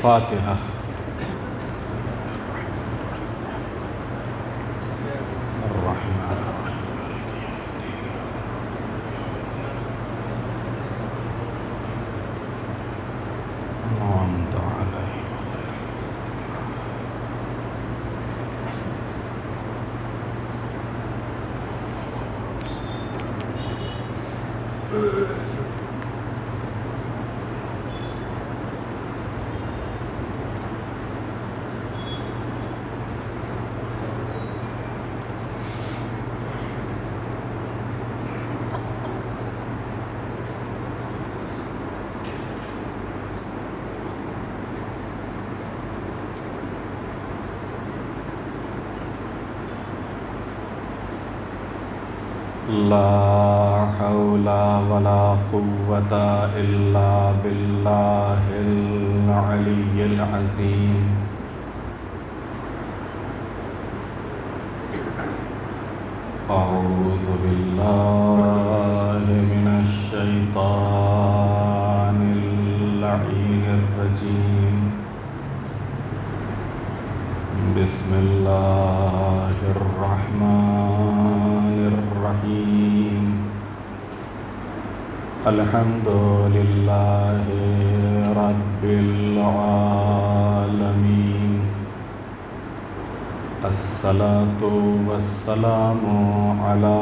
فاتحہ. لا حول ولا قوة إلا بالله العلي العظيم. أعوذ بالله من الشيطان اللعين الرجيم. بسم الله الرحمن الرحيم. الحمد لله رب العالمين. الصلاة والسلام على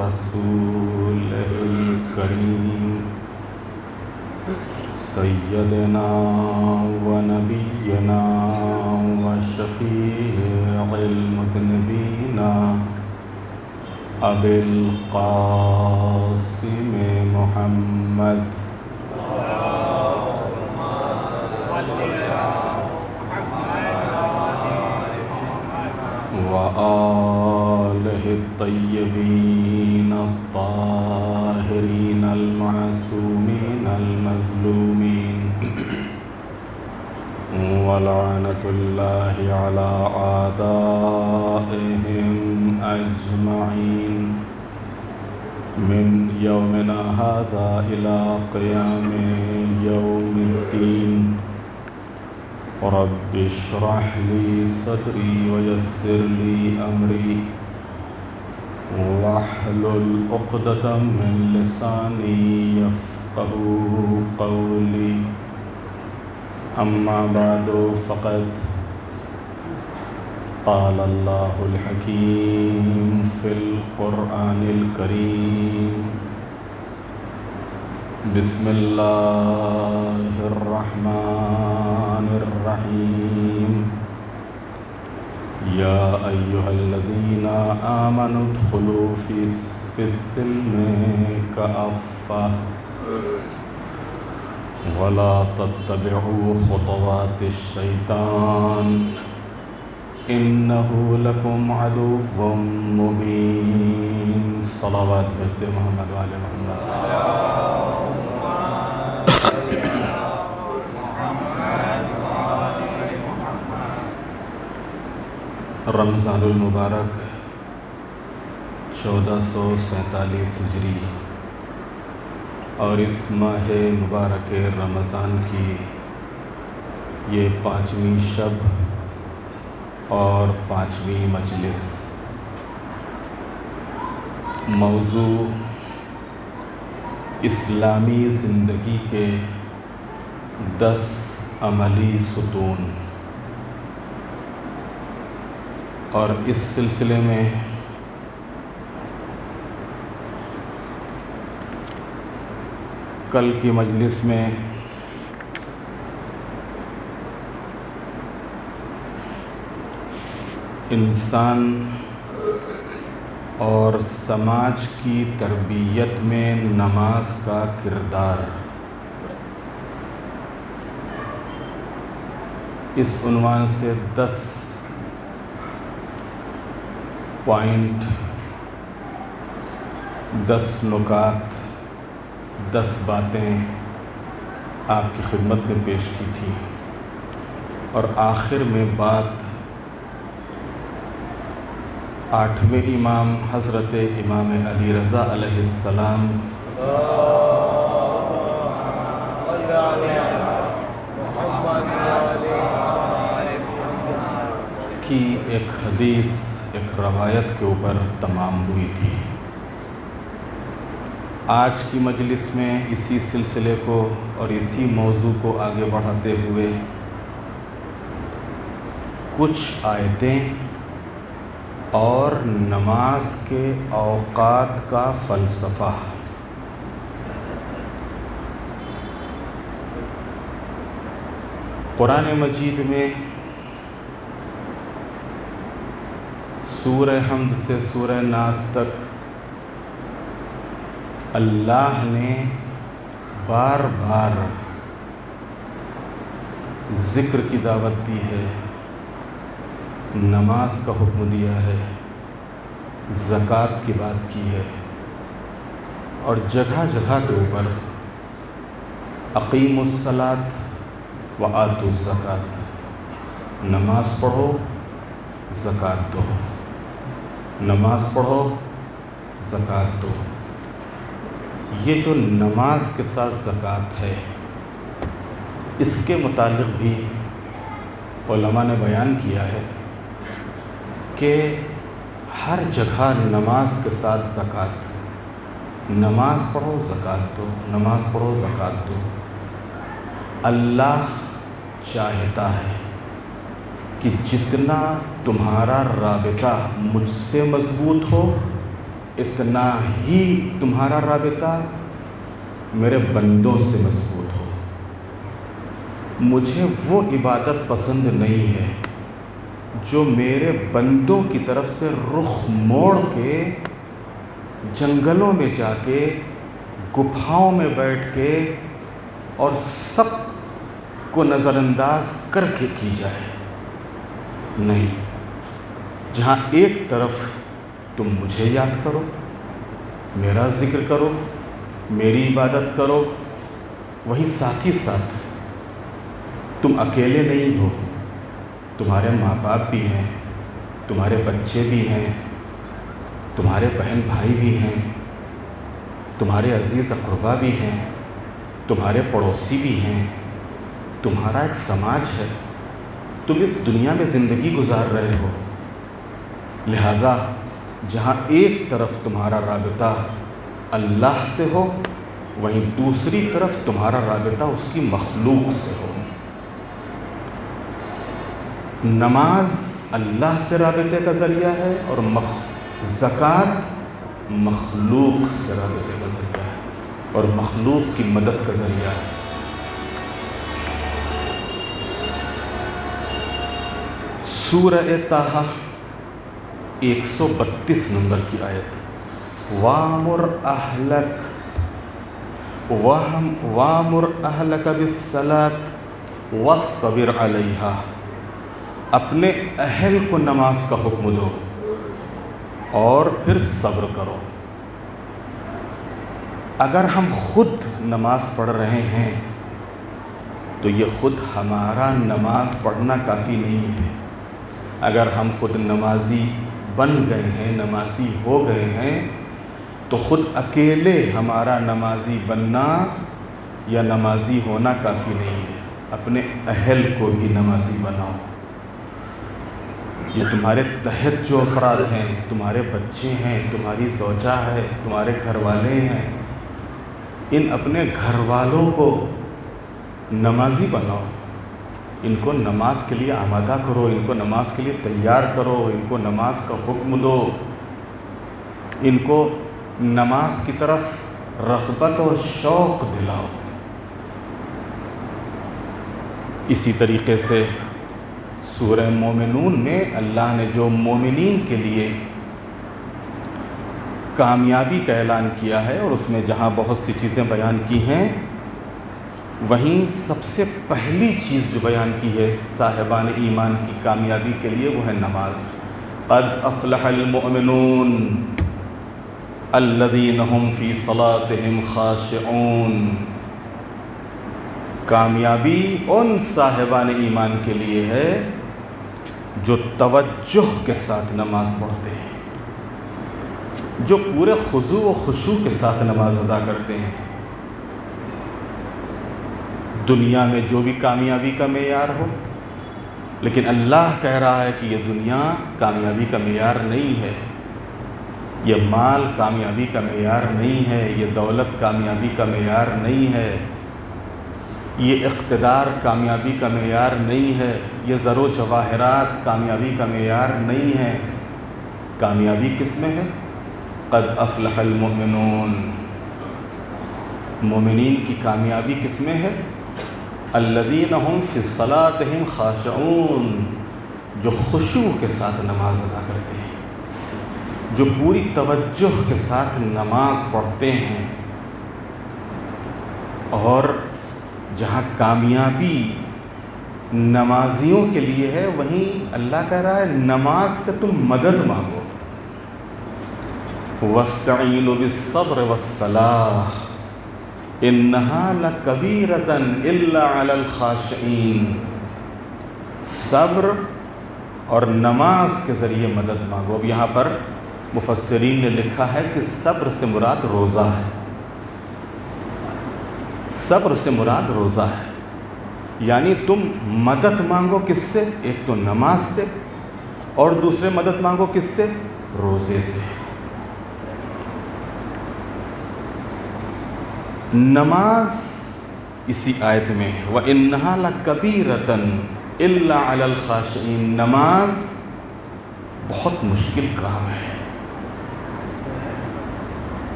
رسوله الكريم سيدنا ونبينا وشفيع المذنبين أبي القاسم محمد وآله الطيبين الطاهرين المعصومين المظلومين. ولعنة الله على أعدائهم أجمعين من يومنا هذا إلى قيام يوم الدين. رب اشرح لي صدري ويسر لي أمري واحلل عقدة من لساني يفقهوا قولي. أما بعد فقد قال الله الحكيم في القرآن الكريم. بسم الله الرحمن الرحيم. يا أيها الذين آمنوا ادخلوا في السلم كافة ولا تتبعوا خطوات الشيطان إنه لكم عدو مبين. صلوات بجد محمد وآل محمد. رمضان المبارک 1447 ہجری اور اس ماہ مبارک رمضان کی یہ 5ویں شب اور 5ویں مجلس. موضوع اسلامی زندگی کے 10 عملی ستون. اور اس سلسلے میں کل کی مجلس میں انسان اور سماج کی تربیت میں نماز کا کردار، اس عنوان سے 10 پوائنٹ، 10 نکات، 10 باتیں آپ کی خدمت میں پیش کی تھی. اور آخر میں بات 8ویں امام حضرت امام علی رضا علیہ السلام کی ایک حدیث، ایک روایت کے اوپر تمام ہوئی تھی۔ آج کی مجلس میں اسی سلسلے کو اور اسی موضوع کو آگے بڑھاتے ہوئے کچھ آیتیں اور نماز کے اوقات کا فلسفہ۔ قرآن مجید میں سورہ حمد سے سورہ ناس تک اللہ نے بار بار ذکر کی دعوت دی ہے، نماز کا حکم دیا ہے، زکوٰۃ کی بات کی ہے، اور جگہ جگہ کے اوپر اقیموا الصلاۃ وآتوا الزکاۃ، نماز پڑھو زکوٰۃ دو، نماز پڑھو زکوٰۃ دو۔ یہ جو نماز کے ساتھ زکوٰۃ ہے، اس کے متعلق بھی علماء نے بیان کیا ہے کہ ہر جگہ نماز کے ساتھ زکوٰۃ، نماز پڑھو زکوٰۃ دو، نماز پڑھو زکوٰۃ دو۔ اللہ چاہتا ہے کہ جتنا تمہارا رابطہ مجھ سے مضبوط ہو، اتنا ہی تمہارا رابطہ میرے بندوں سے مضبوط ہو۔ مجھے وہ عبادت پسند نہیں ہے جو میرے بندوں کی طرف سے رخ موڑ کے جنگلوں میں جا کے گپھاؤں میں بیٹھ کے اور سب کو نظر انداز کر کے کی جائے۔ نہیں، جہاں ایک طرف تم مجھے یاد کرو، میرا ذکر کرو، میری عبادت کرو، وہی ساتھ ہی ساتھ تم اکیلے نہیں ہو، تمہارے ماں باپ بھی ہیں، تمہارے بچے بھی ہیں، تمہارے بہن بھائی بھی ہیں، تمہارے عزیز اقربا بھی ہیں، تمہارے پڑوسی بھی ہیں، تمہارا ایک سماج ہے، تم اس دنیا میں زندگی گزار رہے ہو۔ لہٰذا جہاں ایک طرف تمہارا رابطہ اللہ سے ہو، وہیں دوسری طرف تمہارا رابطہ اس کی مخلوق سے ہو۔ نماز اللہ سے رابطے کا ذریعہ ہے اور زکوٰۃ مخلوق سے رابطے کا ذریعہ ہے اور مخلوق کی مدد کا ذریعہ ہے۔ سورہ طٰہٰ 132 نمبر کی آیت، وَأْمُرْ أَهْلَكَ بِالصَّلَاةِ وَاصْطَبِرْ عَلَيْهَا، اپنے اہل کو نماز کا حکم دو اور پھر صبر کرو۔ اگر ہم خود نماز پڑھ رہے ہیں تو یہ خود ہمارا نماز پڑھنا کافی نہیں ہے۔ اگر ہم خود نمازی بن گئے ہیں، نمازی ہو گئے ہیں، تو خود اکیلے ہمارا نمازی بننا یا نمازی ہونا کافی نہیں ہے، اپنے اہل کو بھی نمازی بناؤ۔ یہ تمہارے تحت جو افراد ہیں، تمہارے بچے ہیں، تمہاری زوجہ ہے، تمہارے گھر والے ہیں، ان اپنے گھر والوں کو نمازی بناؤ، ان کو نماز کے لیے آمادہ کرو، ان کو نماز کے لیے تیار کرو، ان کو نماز کا حکم دو، ان کو نماز کی طرف رغبت اور شوق دلاؤ۔ اسی طریقے سے سورہ مومنون میں اللہ نے جو مومنین کے لیے کامیابی کا اعلان کیا ہے اور اس میں جہاں بہت سی چیزیں بیان کی ہیں، وہیں سب سے پہلی چیز جو بیان کی ہے صاحبان ایمان کی کامیابی کے لیے وہ ہے نماز۔ قد افلح المؤمنون الذین هم فی صلاتهم خاشعون۔ کامیابی ان صاحبان ایمان کے لیے ہے جو توجہ کے ساتھ نماز پڑھتے ہیں، جو پورے خضوع و خشوع کے ساتھ نماز ادا کرتے ہیں۔ دنیا میں جو بھی کامیابی کا معیار ہو، لیکن اللہ کہہ رہا ہے کہ یہ دنیا کامیابی کا معیار نہیں ہے، یہ مال کامیابی کا معیار نہیں ہے، یہ دولت کامیابی کا معیار نہیں ہے، یہ اقتدار کامیابی کا معیار نہیں ہے، یہ زر و جواہرات کامیابی کا معیار نہیں ہے۔ کامیابی کس میں ہے؟ قد افلح المؤمنون، مومنین کی کامیابی کس میں ہے؟ الذین هم فی صلاتہم خاشعون، جو خشوع کے ساتھ نماز ادا کرتے ہیں، جو پوری توجہ کے ساتھ نماز پڑھتے ہیں۔ اور جہاں کامیابی نمازیوں کے لیے ہے، وہیں اللہ کہہ رہا ہے نماز سے تم مدد مانگو۔ وَاسْتَعِينُوا بِالصَّبْرِ وَالصَّلَاةِ إِنَّهَا لَكَبِيرَةٌ إِلَّا عَلَى الْخَاشِعِينَ، صبر اور نماز کے ذریعے مدد مانگو۔ اب یہاں پر مفسرین نے لکھا ہے کہ صبر سے مراد روزہ ہے، صبر سے مراد روزہ ہے، یعنی تم مدد مانگو کس سے؟ ایک تو نماز سے، اور دوسرے مدد مانگو کس سے؟ روزے سے۔ نماز اسی آیت میں وَإِنَّهَا لَكَبِيرَةٌ إِلَّا عَلَى الْخَاشِعِينَ، نماز بہت مشکل کام ہے۔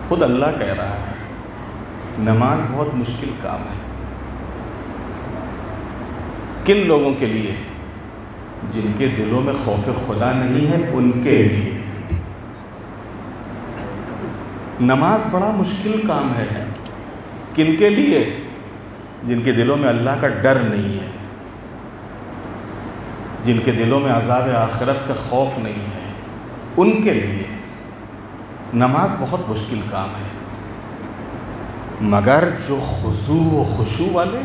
خود اللہ کہہ رہا ہے نماز بہت مشکل کام ہے۔ کن لوگوں کے لیے؟ جن کے دلوں میں خوف خدا نہیں ہے، ان کے لیے نماز بڑا مشکل کام ہے۔ کن کے لیے؟ جن کے دلوں میں اللہ کا ڈر نہیں ہے، جن کے دلوں میں عذاب آخرت کا خوف نہیں ہے، ان کے لیے نماز بہت مشکل کام ہے۔ مگر جو خضوع و خشوع والے،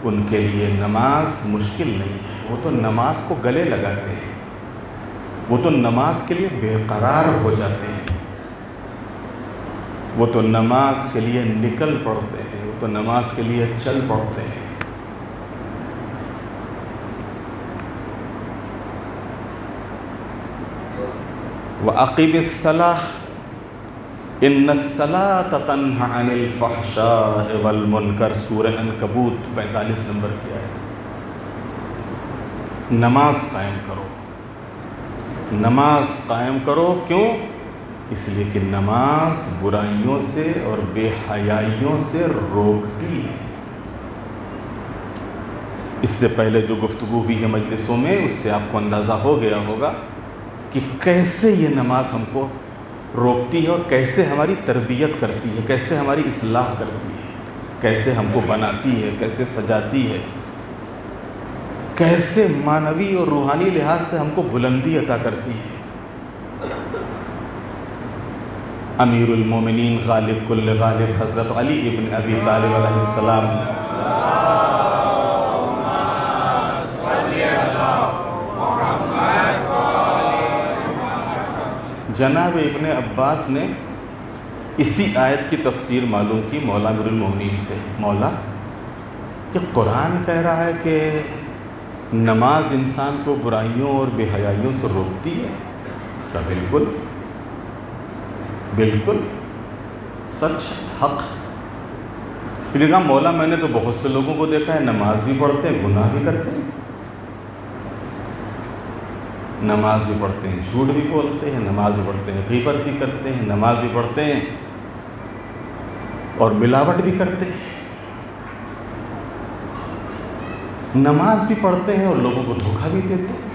ان کے لیے نماز مشکل نہیں ہے۔ وہ تو نماز کو گلے لگاتے ہیں، وہ تو نماز کے لیے بے قرار ہو جاتے ہیں، وہ تو نماز کے لیے نکل پڑتے ہیں، وہ تو نماز کے لیے چل پڑتے ہیں۔ وَأَقِمِ الصَّلَاةَ إِنَّ الصَّلَاةَ تَنْهَىٰ عَنِ الْفَحْشَاءِ وَالْمُنکَرِ، سورہ عنکبوت 45 نمبر کی آیت۔ نماز قائم کرو، نماز قائم کرو، کیوں؟ اس لیے کہ نماز برائیوں سے اور بے حیائیوں سے روکتی ہے۔ اس سے پہلے جو گفتگو ہوئی ہے مجلسوں میں، اس سے آپ کو اندازہ ہو گیا ہوگا کہ کیسے یہ نماز ہم کو روکتی ہے اور کیسے ہماری تربیت کرتی ہے، کیسے ہماری اصلاح کرتی ہے، کیسے ہم کو بناتی ہے، کیسے سجاتی ہے، کیسے معنوی اور روحانی لحاظ سے ہم کو بلندی عطا کرتی ہے۔ امیر المومنین غالب کل غالب حضرت علی ابن ابی طالب علیہ السلام جناب ابن عباس نے اسی آیت کی تفسیر معلوم کی مولا امیر المومنین سے۔ مولا، یہ قرآن کہہ رہا ہے کہ نماز انسان کو برائیوں اور بے حیائیوں سے روکتی ہے؟ کہا بالکل بالکل سچ، حق۔ پھر کہا مولا میں نے تو بہت سے لوگوں کو دیکھا ہے نماز بھی پڑھتے ہیں، گناہ بھی کرتے ہیں، نماز بھی پڑھتے ہیں، جھوٹ بھی بولتے ہیں، نماز بھی پڑھتے ہیں، غیبت بھی کرتے ہیں، نماز بھی پڑھتے ہیں، اور ملاوٹ بھی کرتے ہیں، نماز بھی پڑھتے ہیں اور لوگوں کو دھوکہ بھی دیتے ہیں۔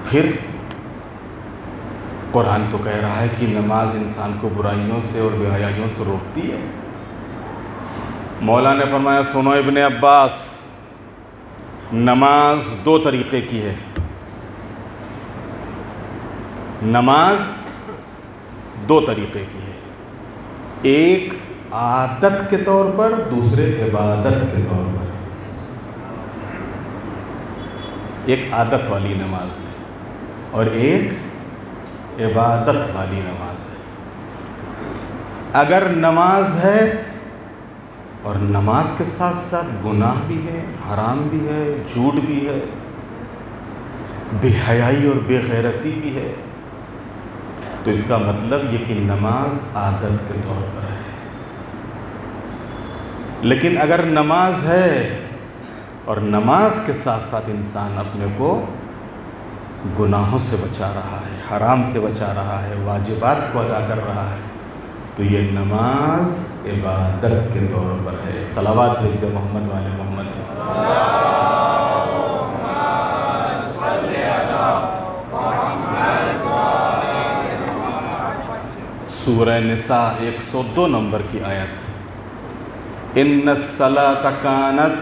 پھر قرآن تو کہہ رہا ہے کہ نماز انسان کو برائیوں سے اور بے حیائیوں سے روکتی ہے۔ مولا نے فرمایا سنو ابن عباس، نماز دو طریقے کی ہے، نماز دو طریقے کی ہے۔ ایک عادت کے طور پر، دوسرے عبادت کے طور پر۔ ایک عادت والی نماز ہے اور ایک عبادت والی نماز ہے۔ اگر نماز ہے اور نماز کے ساتھ ساتھ گناہ بھی ہے، حرام بھی ہے، جھوٹ بھی ہے، بے حیائی اور بے غیرتی بھی ہے، تو اس کا مطلب یہ کہ نماز عادت کے طور پر ہے۔ لیکن اگر نماز ہے اور نماز کے ساتھ ساتھ انسان اپنے کو گناہوں سے بچا رہا ہے، حرام سے بچا رہا ہے، واجبات کو ادا کر رہا ہے، تو یہ نماز عبادت کے طور پر ہے۔ صلوات بھیجتے محمد والے محمد۔ سورہ نساء 102 نمبر کی آیت، ان الصلاۃ کانت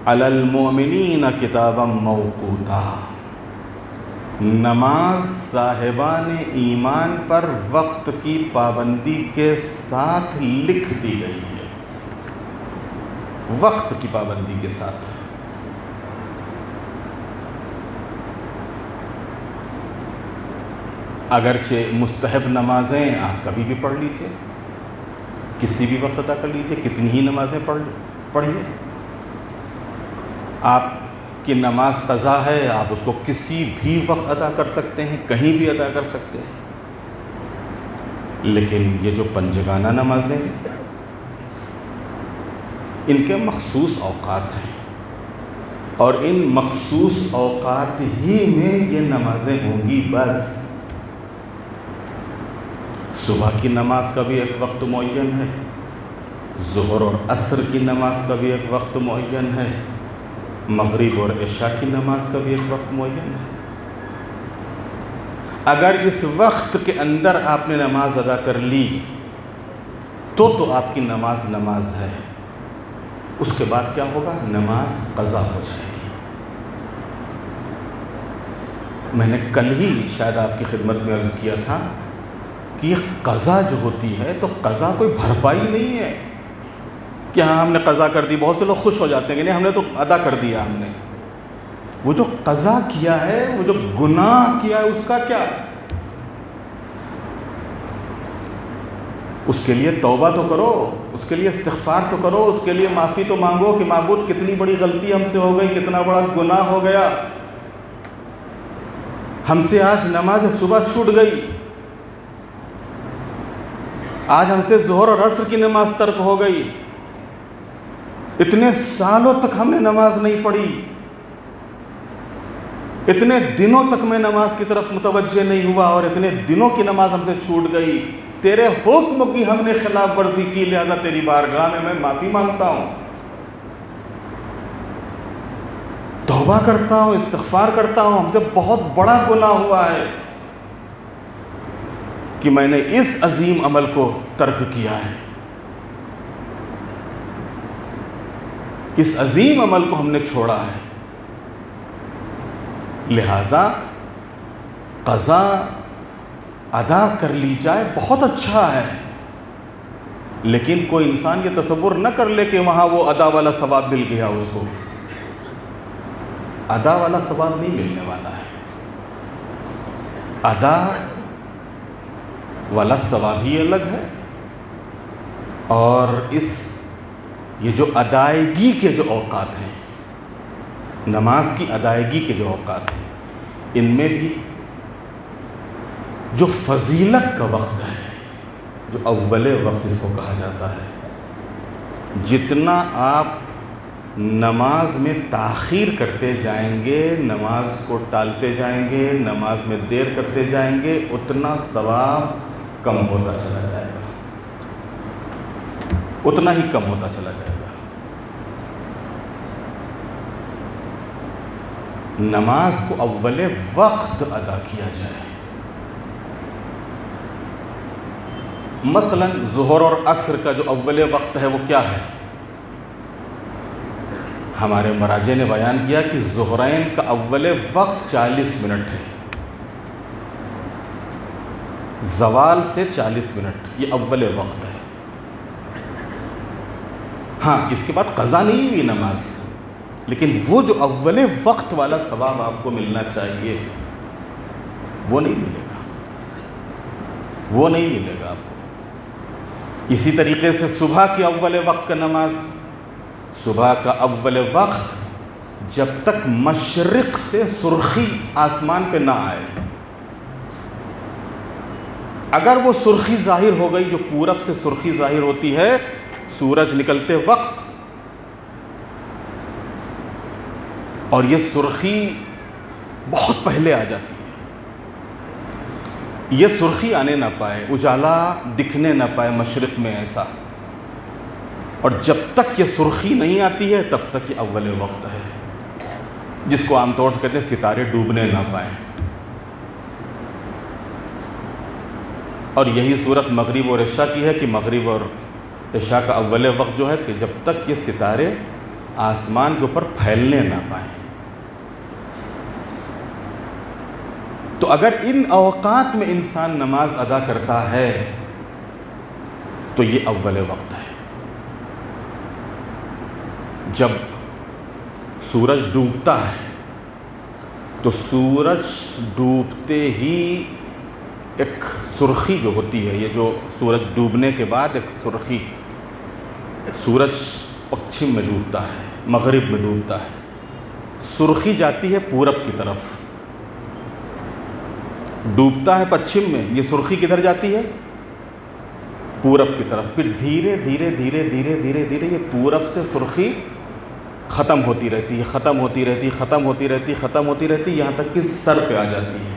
علی المؤمنین کتابا موقوتا، نماز صاحبان ایمان پر وقت کی پابندی کے ساتھ لکھ دی گئی ہے، وقت کی پابندی کے ساتھ۔ اگرچہ مستحب نمازیں آپ کبھی بھی پڑھ لیجئے، کسی بھی وقت ادا کر لیجئے، کتنی ہی نمازیں پڑھیے۔ آپ کی نماز قضا ہے، آپ اس کو کسی بھی وقت ادا کر سکتے ہیں، کہیں بھی ادا کر سکتے ہیں۔ لیکن یہ جو پنجگانہ نمازیں ہیں، ان کے مخصوص اوقات ہیں، اور ان مخصوص اوقات ہی میں یہ نمازیں ہوں گی بس۔ صبح کی نماز کا بھی ایک وقت معین ہے، ظہر اور عصر کی نماز کا بھی ایک وقت معین ہے، مغرب اور عشاء کی نماز کا بھی ایک وقت معین ہے۔ اگر اس وقت کے اندر آپ نے نماز ادا کر لی تو آپ کی نماز نماز ہے۔ اس کے بعد کیا ہوگا؟ نماز قضا ہو جائے گی۔ میں نے کل ہی شاید آپ کی خدمت میں عرض کیا تھا کہ یہ قضا جو ہوتی ہے تو قضا کوئی بھرپائی نہیں ہے کہ ہاں ہم نے قضا کر دی۔ بہت سے لوگ خوش ہو جاتے ہیں کہ نہیں ہم نے تو ادا کر دیا ہم نے۔ وہ جو قضا کیا ہے، وہ جو گناہ کیا ہے، اس کا کیا؟ اس کے لیے توبہ تو کرو، اس کے لیے استغفار تو کرو، اس کے لیے معافی تو مانگو کہ معبود کتنی بڑی غلطی ہم سے ہو گئی، کتنا بڑا گناہ ہو گیا، ہم سے آج نماز صبح چھوٹ گئی، آج ہم سے ظہر اور عصر کی نماز ترک ہو گئی، اتنے سالوں تک ہم نے نماز نہیں پڑھی، اتنے دنوں تک میں نماز کی طرف متوجہ نہیں ہوا، اور اتنے دنوں کی نماز ہم سے چھوٹ گئی، تیرے حکم کی ہم نے خلاف ورزی کی، لہذا تیری بارگاہ میں معافی مانگتا ہوں، توبہ کرتا ہوں، استغفار کرتا ہوں، ہم سے بہت بڑا گناہ ہوا ہے کہ میں نے اس عظیم عمل کو ترک کیا ہے، اس عظیم عمل کو ہم نے چھوڑا ہے، لہذا قضا ادا کر لی جائے بہت اچھا ہے، لیکن کوئی انسان یہ تصور نہ کر لے کہ وہاں وہ ادا والا ثواب مل گیا، اس کو ادا والا ثواب نہیں ملنے والا ہے۔ ادا والا ثواب ہی الگ ہے، اور یہ جو ادائیگی کے جو اوقات ہیں، نماز کی ادائیگی کے جو اوقات ہیں، ان میں بھی جو فضیلت کا وقت ہے، جو اول وقت اس کو کہا جاتا ہے، جتنا آپ نماز میں تاخیر کرتے جائیں گے، نماز کو ٹالتے جائیں گے، نماز میں دیر کرتے جائیں گے، اتنا ثواب کم ہوتا چلا جائے گا، اتنا ہی کم ہوتا چلا جائے گا۔ نماز کو اول وقت ادا کیا جائے، مثلا ظہر اور عصر کا جو اول وقت ہے وہ کیا ہے؟ ہمارے مراجع نے بیان کیا کہ ظہرین کا اول وقت 40 منٹ ہے، زوال سے 40 منٹ، یہ اول وقت ہے۔ ہاں اس کے بعد قضا نہیں ہوئی نماز، لیکن وہ جو اول وقت والا ثواب آپ کو ملنا چاہیے وہ نہیں ملے گا، وہ نہیں ملے گا آپ کو۔ اسی طریقے سے صبح کی اول وقت کا نماز، صبح کا اول وقت جب تک مشرق سے سرخی آسمان پہ نہ آئے، اگر وہ سرخی ظاہر ہو گئی، جو پورب سے سرخی ظاہر ہوتی ہے سورج نکلتے وقت، اور یہ سرخی بہت پہلے آ جاتی ہے، یہ سرخی آنے نہ پائے، اجالا دکھنے نہ پائے مشرق میں ایسا، اور جب تک یہ سرخی نہیں آتی ہے تب تک یہ اول وقت ہے، جس کو عام طور سے کہتے ہیں ستارے ڈوبنے نہ پائیں۔ اور یہی صورت مغرب اور عشاء کی ہے کہ مغرب اور عشاء کا اول وقت جو ہے کہ جب تک یہ ستارے آسمان کے اوپر پھیلنے نہ پائیں۔ تو اگر ان اوقات میں انسان نماز ادا کرتا ہے تو یہ اول وقت ہے۔ جب سورج ڈوبتا ہے تو سورج ڈوبتے ہی ایک سرخی جو ہوتی ہے، یہ جو سورج ڈوبنے کے بعد ایک سرخی، سورج پچھم میں ڈوبتا ہے، مغرب میں ڈوبتا ہے، سرخی جاتی ہے پورب کی طرف، ڈوبتا ہے پچھم میں، یہ سرخی کدھر جاتی ہے؟ پورب کی طرف، پھر دھیرے دھیرے دھیرے دھیرے دھیرے دھیرے یہ پورب سے سرخی ختم ہوتی رہتی ہے، ختم ہوتی رہتی ہے، ختم ہوتی رہتی ہے، ختم ہوتی رہتی ہے، یہاں تک کہ سر پہ آ جاتی ہے،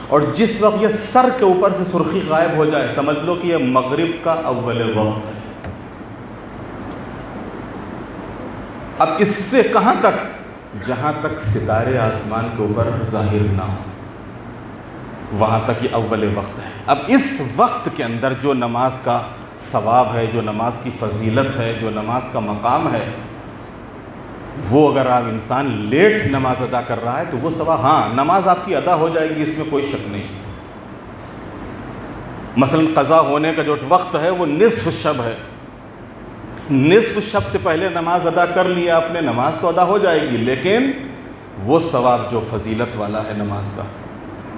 اور جس وقت یہ سر کے اوپر سے سرخی غائب ہو جائے سمجھ لو کہ یہ مغرب کا اول وقت ہے۔ اب اس سے کہاں تک؟ جہاں تک ستارے آسمان کے اوپر ظاہر نہ ہو، وہاں تک یہ اول وقت ہے۔ اب اس وقت کے اندر جو نماز کا ثواب ہے، جو نماز کی فضیلت ہے، جو نماز کا مقام ہے، وہ اگر آپ انسان لیٹ نماز ادا کر رہا ہے تو وہ ثواب، ہاں نماز آپ کی ادا ہو جائے گی، اس میں کوئی شک نہیں۔ مثلا قضا ہونے کا جو وقت ہے وہ نصف شب ہے، نصف شب سے پہلے نماز ادا کر لیا آپ نے، نماز تو ادا ہو جائے گی، لیکن وہ ثواب جو فضیلت والا ہے نماز کا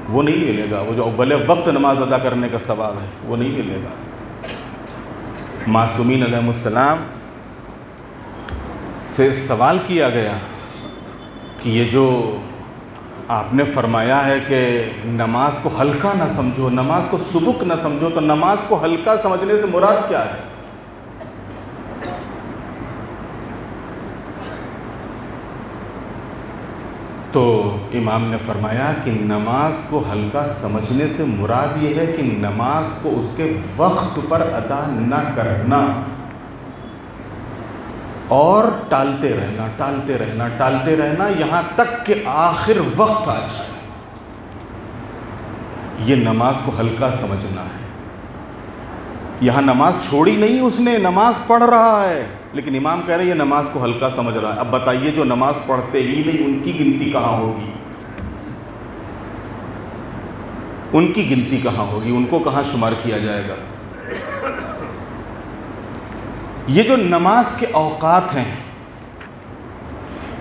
وہ نہیں ملے گا، وہ جو اول وقت نماز ادا کرنے کا ثواب ہے وہ نہیں ملے گا۔ معصومین علیہ السلام سے سوال کیا گیا کہ یہ جو آپ نے فرمایا ہے کہ نماز کو ہلکا نہ سمجھو، نماز کو سبک نہ سمجھو، تو نماز کو ہلکا سمجھنے سے مراد کیا ہے؟ تو امام نے فرمایا کہ نماز کو ہلکا سمجھنے سے مراد یہ ہے کہ نماز کو اس کے وقت پر ادا نہ کرنا اور ٹالتے رہنا، ٹالتے رہنا، ٹالتے رہنا، یہاں تک کہ آخر وقت آ جائے، یہ نماز کو ہلکا سمجھنا ہے۔ یہاں نماز چھوڑی نہیں اس نے، نماز پڑھ رہا ہے، لیکن امام کہہ رہے ہیں یہ نماز کو ہلکا سمجھ رہا ہے۔ اب بتائیے جو نماز پڑھتے ہی نہیں ان کی گنتی کہاں ہوگی؟ ان کی گنتی کہاں ہوگی؟ ان کو کہاں شمار کیا جائے گا؟ یہ جو نماز کے اوقات ہیں،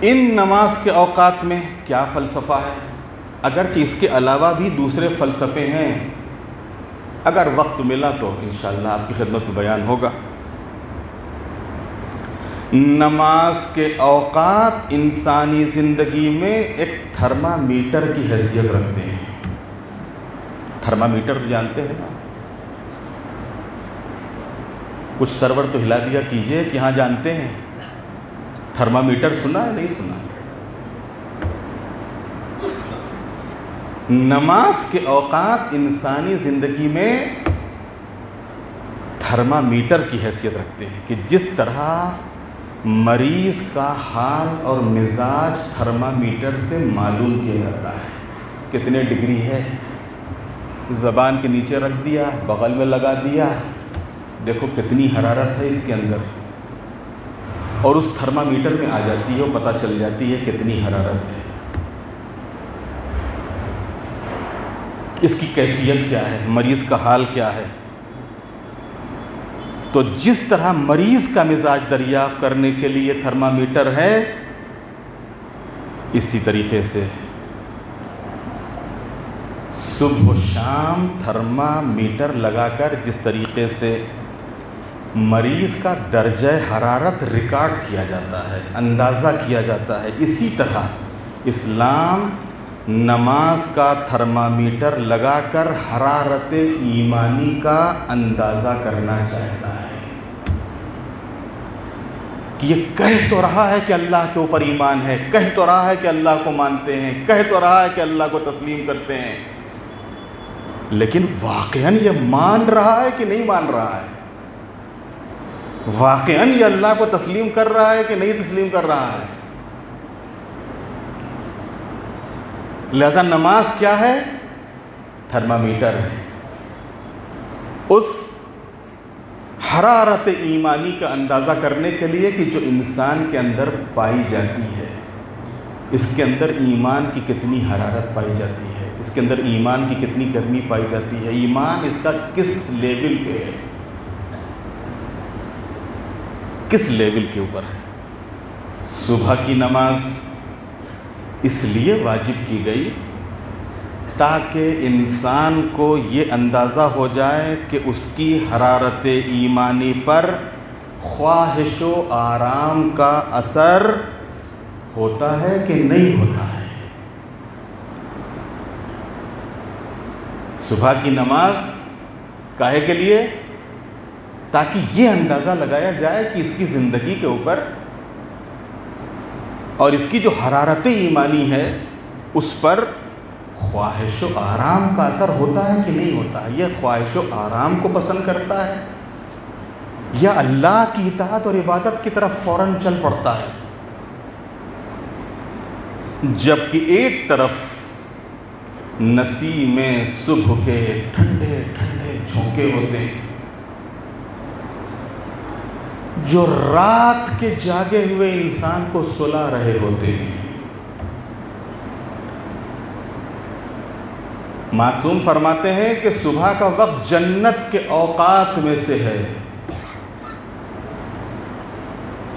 ان نماز کے اوقات میں کیا فلسفہ ہے؟ اگرچہ اس کے علاوہ بھی دوسرے فلسفے ہیں، اگر وقت ملا تو انشاءاللہ آپ کی خدمت میں بیان ہوگا۔ نماز کے اوقات انسانی زندگی میں ایک تھرمامیٹر کی حیثیت رکھتے ہیں۔ تھرمامیٹر تو جانتے ہیں نا؟ کچھ سرور تو ہلا دیا کیجئے کہ ہاں جانتے ہیں۔ تھرمامیٹر سنا ہے؟ نہیں سنا ہے؟ نماز کے اوقات انسانی زندگی میں تھرمامیٹر کی حیثیت رکھتے ہیں کہ جس طرح مریض کا حال اور مزاج تھرمامیٹر سے معلوم کیا جاتا ہے، کتنے ڈگری ہے، زبان کے نیچے رکھ دیا، بغل میں لگا دیا، دیکھو کتنی حرارت ہے اس کے اندر، اور اس تھرمامیٹر میں آ جاتی ہے، وہ پتہ چل جاتی ہے کتنی حرارت ہے۔ اس کی کیفیت کیا ہے، مریض کا حال کیا ہے۔ تو جس طرح مریض کا مزاج دریافت کرنے کے لیے تھرمامیٹر ہے، اسی طریقے سے صبح و شام تھرمامیٹر لگا کر جس طریقے سے مریض کا درجہ حرارت ریکارڈ کیا جاتا ہے، اندازہ کیا جاتا ہے، اسی طرح اسلام نماز کا تھرمامیٹر لگا کر حرارت ایمانی کا اندازہ کرنا چاہتا ہے کہ یہ کہہ تو رہا ہے کہ اللہ کے اوپر ایمان ہے، کہہ تو رہا ہے کہ اللہ کو مانتے ہیں، کہہ تو رہا ہے کہ اللہ کو تسلیم کرتے ہیں، لیکن واقعاً یہ مان رہا ہے کہ نہیں مان رہا ہے؟ واقعاً یہ اللہ کو تسلیم کر رہا ہے کہ نہیں تسلیم کر رہا ہے؟ لہذا نماز کیا ہے؟ تھرمامیٹر ہے، اس حرارت ایمانی کا اندازہ کرنے کے لیے کہ جو انسان کے اندر پائی جاتی ہے، اس کے اندر ایمان کی کتنی حرارت پائی جاتی ہے، اس کے اندر ایمان کی کتنی گرمی پائی جاتی ہے، ایمان اس کا کس لیول پہ ہے، کس لیول کے اوپر ہے۔ صبح کی نماز اس لیے واجب کی گئی تاکہ انسان کو یہ اندازہ ہو جائے کہ اس کی حرارت ایمانی پر خواہش و آرام کا اثر ہوتا ہے کہ نہیں ہوتا ہے۔ صبح کی نماز کاہے کے لیے؟ تاکہ یہ اندازہ لگایا جائے کہ اس کی زندگی کے اوپر اور اس کی جو حرارت ایمانی ہے اس پر خواہش و آرام کا اثر ہوتا ہے کہ نہیں ہوتا ہے۔ یہ خواہش و آرام کو پسند کرتا ہے یا اللہ کی اطاعت اور عبادت کی طرف فوراً چل پڑتا ہے؟ جبکہ ایک طرف نسیم صبح کے ٹھنڈے ٹھنڈے جھونکے ہوتے ہیں جو رات کے جاگے ہوئے انسان کو سلا رہے ہوتے ہیں۔ معصوم فرماتے ہیں کہ صبح کا وقت جنت کے اوقات میں سے ہے۔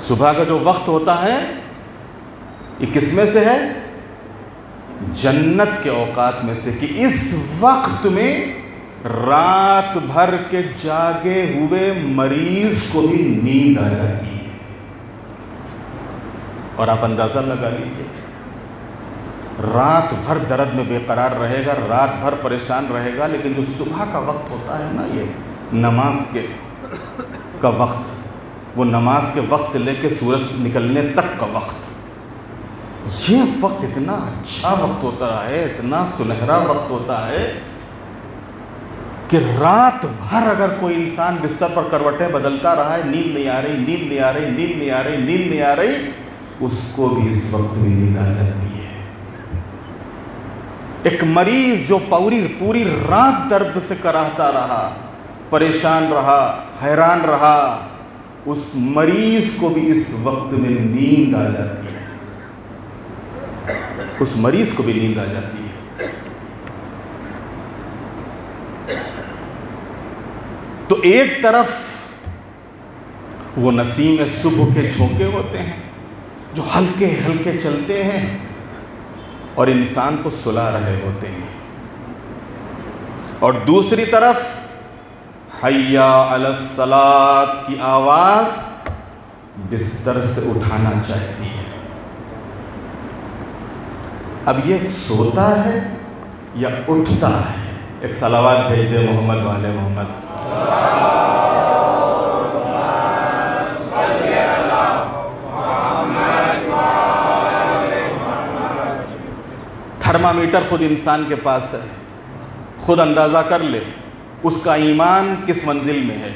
صبح کا جو وقت ہوتا ہے یہ کس میں سے ہے؟ جنت کے اوقات میں سے، کہ اس وقت میں رات بھر کے جاگے ہوئے مریض کو بھی نیند آ جاتی ہے۔ اور آپ اندازہ لگا لیجئے، رات بھر درد میں بے قرار رہے گا، رات بھر پریشان رہے گا، لیکن جو صبح کا وقت ہوتا ہے نا، یہ نماز کا وقت، وہ نماز کے وقت سے لے کے سورج نکلنے تک کا وقت، یہ وقت اتنا اچھا وقت ہوتا ہے، اتنا سنہرا وقت ہوتا ہے کہ رات بھر اگر کوئی انسان بستر پر کروٹیں بدلتا رہا ہے، نیند نہیں آ رہی، نیند نہیں آ رہی، نیند نہیں آ رہی، نیند نہیں آ رہی، اس کو بھی اس وقت میں نیند آ جاتی ہے۔ ایک مریض جو پوری رات درد سے کراہتا رہا، پریشان رہا، حیران رہا، اس مریض کو بھی اس وقت میں نیند آ جاتی ہے، اس مریض کو بھی نیند آ جاتی ہے۔ تو ایک طرف وہ نسیم صبح کے جھونکے ہوتے ہیں جو ہلکے ہلکے چلتے ہیں اور انسان کو سلا رہے ہوتے ہیں، اور دوسری طرف حی علی الصلاۃ کی آواز بستر سے اٹھانا چاہتی ہے۔ اب یہ سوتا ہے یا اٹھتا ہے؟ ایک صلوات بھیج دے محمد والے محمد۔ تھرمامیٹر خود انسان کے پاس ہے، خود اندازہ کر لے اس کا ایمان کس منزل میں ہے۔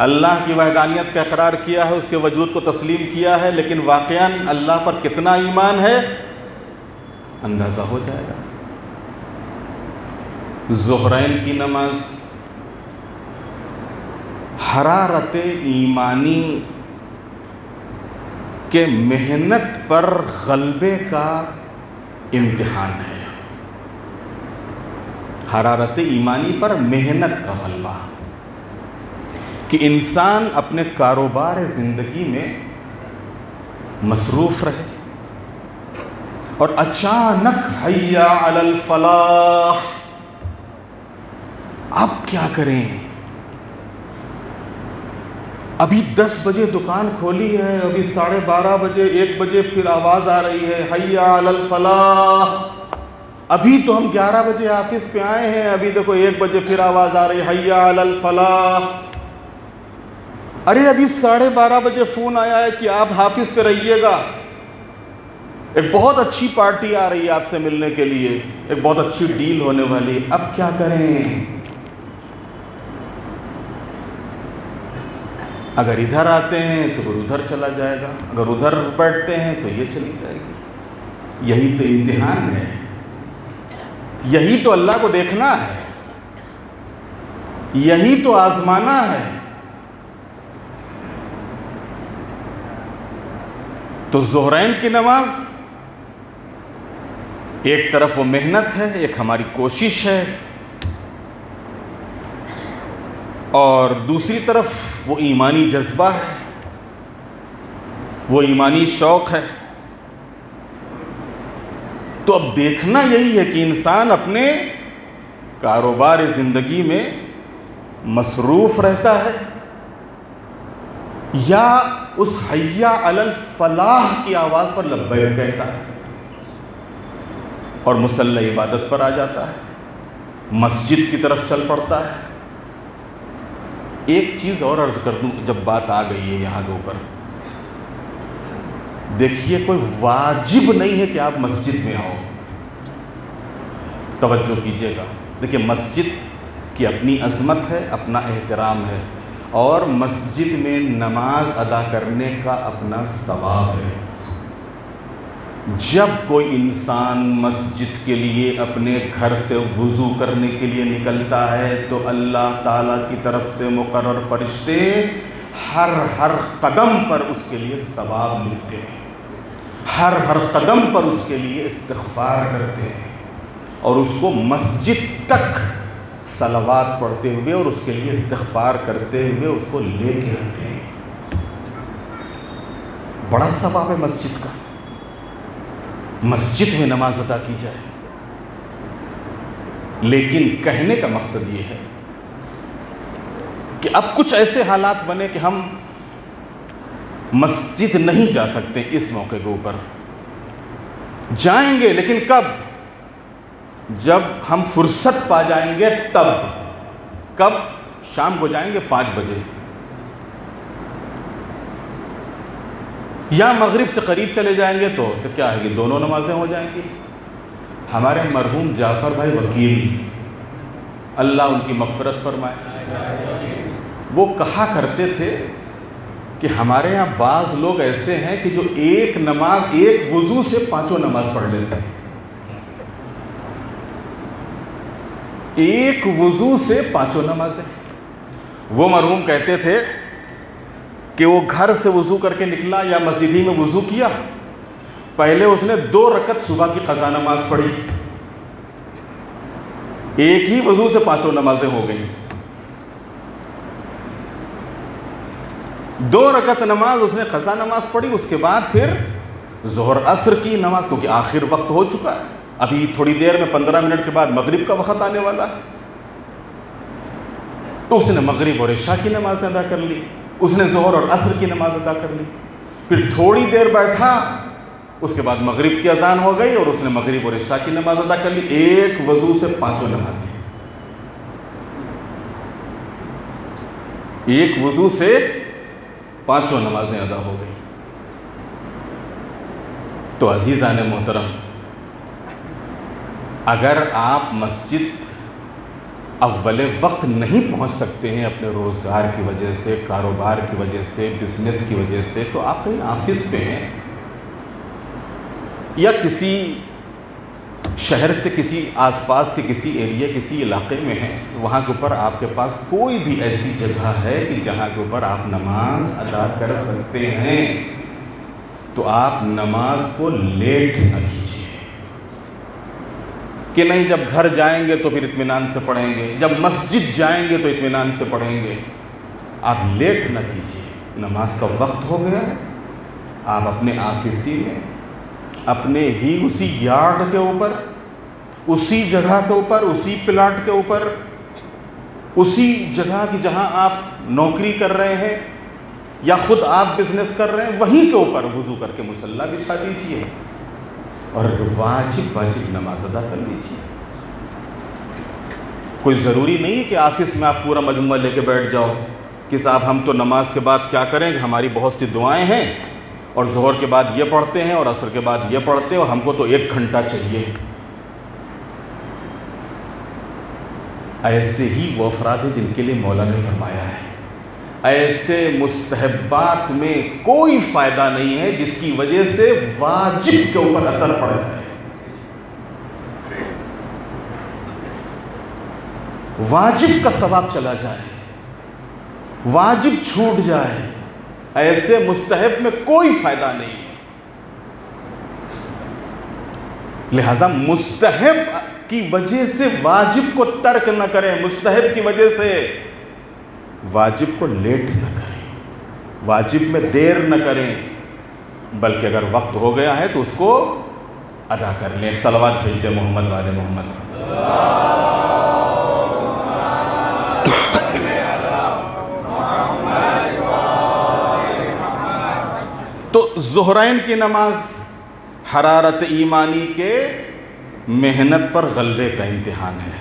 اللہ کی وحدانیت کا اقرار کیا ہے، اس کے وجود کو تسلیم کیا ہے، لیکن واقعاً اللہ پر کتنا ایمان ہے اندازہ ہو جائے گا۔ ظہرین کی نماز حرارت ایمانی کے محنت پر غلبے کا امتحان ہے، حرارت ایمانی پر محنت کا غلبہ۔ کہ انسان اپنے کاروبار زندگی میں مصروف رہے اور اچانک حیا علی الفلاح، اب کیا کریں؟ ابھی 10 بجے دکان کھولی ہے، ابھی 12:30 بجے 1 بجے پھر آواز آ رہی ہے حیا علی الفلاح، ابھی تو ہم 11 بجے آفس پہ آئے ہیں، ابھی دیکھو 1 بجے پھر آواز آ رہی ہے حیا علی الفلاح۔ ارے ابھی 12:30 بجے فون آیا ہے کہ آپ آفس پہ رہیے گا، ایک بہت اچھی پارٹی آ رہی ہے آپ سے ملنے کے لیے، ایک بہت اچھی ڈیل ہونے والی، اب کیا کریں؟ اگر ادھر آتے ہیں تو پھر ادھر چلا جائے گا، اگر ادھر بیٹھتے ہیں تو یہ چلی جائے گی۔ یہی تو امتحان ہے، یہی تو اللہ کو دیکھنا ہے، یہی تو آزمانا ہے۔ تو ظہرین کی نماز ایک طرف وہ محنت ہے، ایک ہماری کوشش ہے، اور دوسری طرف وہ ایمانی جذبہ ہے، وہ ایمانی شوق ہے۔ تو اب دیکھنا یہی ہے کہ انسان اپنے کاروبار زندگی میں مصروف رہتا ہے یا اس حیا علی الفلاح کی آواز پر لبیک کہتا ہے اور مصلی عبادت پر آ جاتا ہے، مسجد کی طرف چل پڑتا ہے۔ ایک چیز اور عرض کر دوں جب بات آ گئی ہے یہاں کے اوپر، دیکھیے کوئی واجب نہیں ہے کہ آپ مسجد میں آؤ، توجہ کیجئے گا۔ دیکھیے مسجد کی اپنی عظمت ہے، اپنا احترام ہے، اور مسجد میں نماز ادا کرنے کا اپنا ثواب ہے۔ جب کوئی انسان مسجد کے لیے اپنے گھر سے وضو کرنے کے لیے نکلتا ہے تو اللہ تعالیٰ کی طرف سے مقرر فرشتے ہر قدم پر اس کے لیے ثواب ملتے ہیں، ہر قدم پر اس کے لیے استغفار کرتے ہیں، اور اس کو مسجد تک صلوات پڑھتے ہوئے اور اس کے لیے استغفار کرتے ہوئے اس کو لے کے آتے ہیں۔ بڑا ثواب ہے مسجد کا، مسجد میں نماز ادا کی جائے۔ لیکن کہنے کا مقصد یہ ہے کہ اب کچھ ایسے حالات بنے کہ ہم مسجد نہیں جا سکتے، اس موقع کے اوپر جائیں گے، لیکن کب؟ جب ہم فرصت پا جائیں گے تب۔ کب؟ شام کو جائیں گے 5 بجے، یا مغرب سے قریب چلے جائیں گے تو کیا ہے کہ دونوں نمازیں ہو جائیں گی۔ ہمارے مرحوم جعفر بھائی وکیل، اللہ ان کی مغفرت فرمائے، وہ کہا کرتے تھے کہ ہمارے ہاں بعض لوگ ایسے ہیں کہ جو ایک وضو سے 5 نماز پڑھ لیتے ہیں، ایک وضو سے 5 نمازیں۔ وہ مرحوم کہتے تھے کہ وہ گھر سے وضو کر کے نکلا یا مسجد ہی میں وضو کیا، پہلے اس نے 2 رکعت صبح کی قضا نماز پڑھی، ایک ہی وضو سے 5 نمازیں ہو گئیں۔ 2 رکعت نماز اس نے قضا نماز پڑھی، اس کے بعد پھر ظہر عصر کی نماز، کیونکہ آخر وقت ہو چکا ہے، ابھی تھوڑی دیر میں 15 منٹ کے بعد مغرب کا وقت آنے والا ہے، تو اس نے مغرب اور عشاء کی نماز ادا کر لی، اس نے ظہر اور عصر کی نماز ادا کر لی، پھر تھوڑی دیر بیٹھا، اس کے بعد مغرب کی اذان ہو گئی اور اس نے مغرب اور عشاء کی نماز ادا کر لی، ایک وضو سے 5 نمازیں، ایک وضو سے 5 نمازیں ادا ہو گئی۔ تو عزیزان محترم، اگر آپ مسجد اول وقت نہیں پہنچ سکتے ہیں اپنے روزگار کی وجہ سے، کاروبار کی وجہ سے، بزنس کی وجہ سے، تو آپ کہیں آفس پہ ہیں یا کسی شہر سے کسی آس پاس کے کسی ایریا کسی علاقے میں ہیں، وہاں کے اوپر آپ کے پاس کوئی بھی ایسی جگہ ہے کہ جہاں کے اوپر آپ نماز ادا کر سکتے ہیں، تو آپ نماز کو لیٹ نہ کیجیے کہ نہیں جب گھر جائیں گے تو پھر اطمینان سے پڑھیں گے، جب مسجد جائیں گے تو اطمینان سے پڑھیں گے۔ آپ لیٹ نہ کیجیے، نماز کا وقت ہو گیا ہے، آپ اپنے آفیسی میں، اپنے ہی اسی یارڈ کے اوپر، اسی جگہ کے اوپر، اسی پلاٹ کے اوپر، اسی جگہ کی جہاں آپ نوکری کر رہے ہیں یا خود آپ بزنس کر رہے ہیں، وہیں کے اوپر وضو کر کے مصلی بچھا دیجیے اور واجب نماز ادا کر لیجیے۔ کوئی ضروری نہیں ہے کہ آفس میں آپ پورا مجموعہ لے کے بیٹھ جاؤ کہ صاحب ہم تو نماز کے بعد کیا کریں کہ ہماری بہت سی دعائیں ہیں اور ظہر کے بعد یہ پڑھتے ہیں اور عصر کے بعد یہ پڑھتے ہیں اور ہم کو تو 1 گھنٹہ چاہیے۔ ایسے ہی وہ افراد ہیں جن کے لیے مولا نے فرمایا ہے ایسے مستحبات میں کوئی فائدہ نہیں ہے جس کی وجہ سے واجب کے اوپر اثر پڑ جائے، واجب کا ثواب چلا جائے، واجب چھوٹ جائے، ایسے مستحب میں کوئی فائدہ نہیں ہے۔ لہذا مستحب کی وجہ سے واجب کو ترک نہ کریں، مستحب کی وجہ سے واجب کو لیٹ نہ کریں، واجب میں دیر نہ کریں، بلکہ اگر وقت ہو گیا ہے تو اس کو ادا کر لیں۔ ایک صلوات بھیج دیں محمد والے محمد۔ تو ظہرین کی نماز حرارت ایمانی کے محنت پر غلبے کا امتحان ہے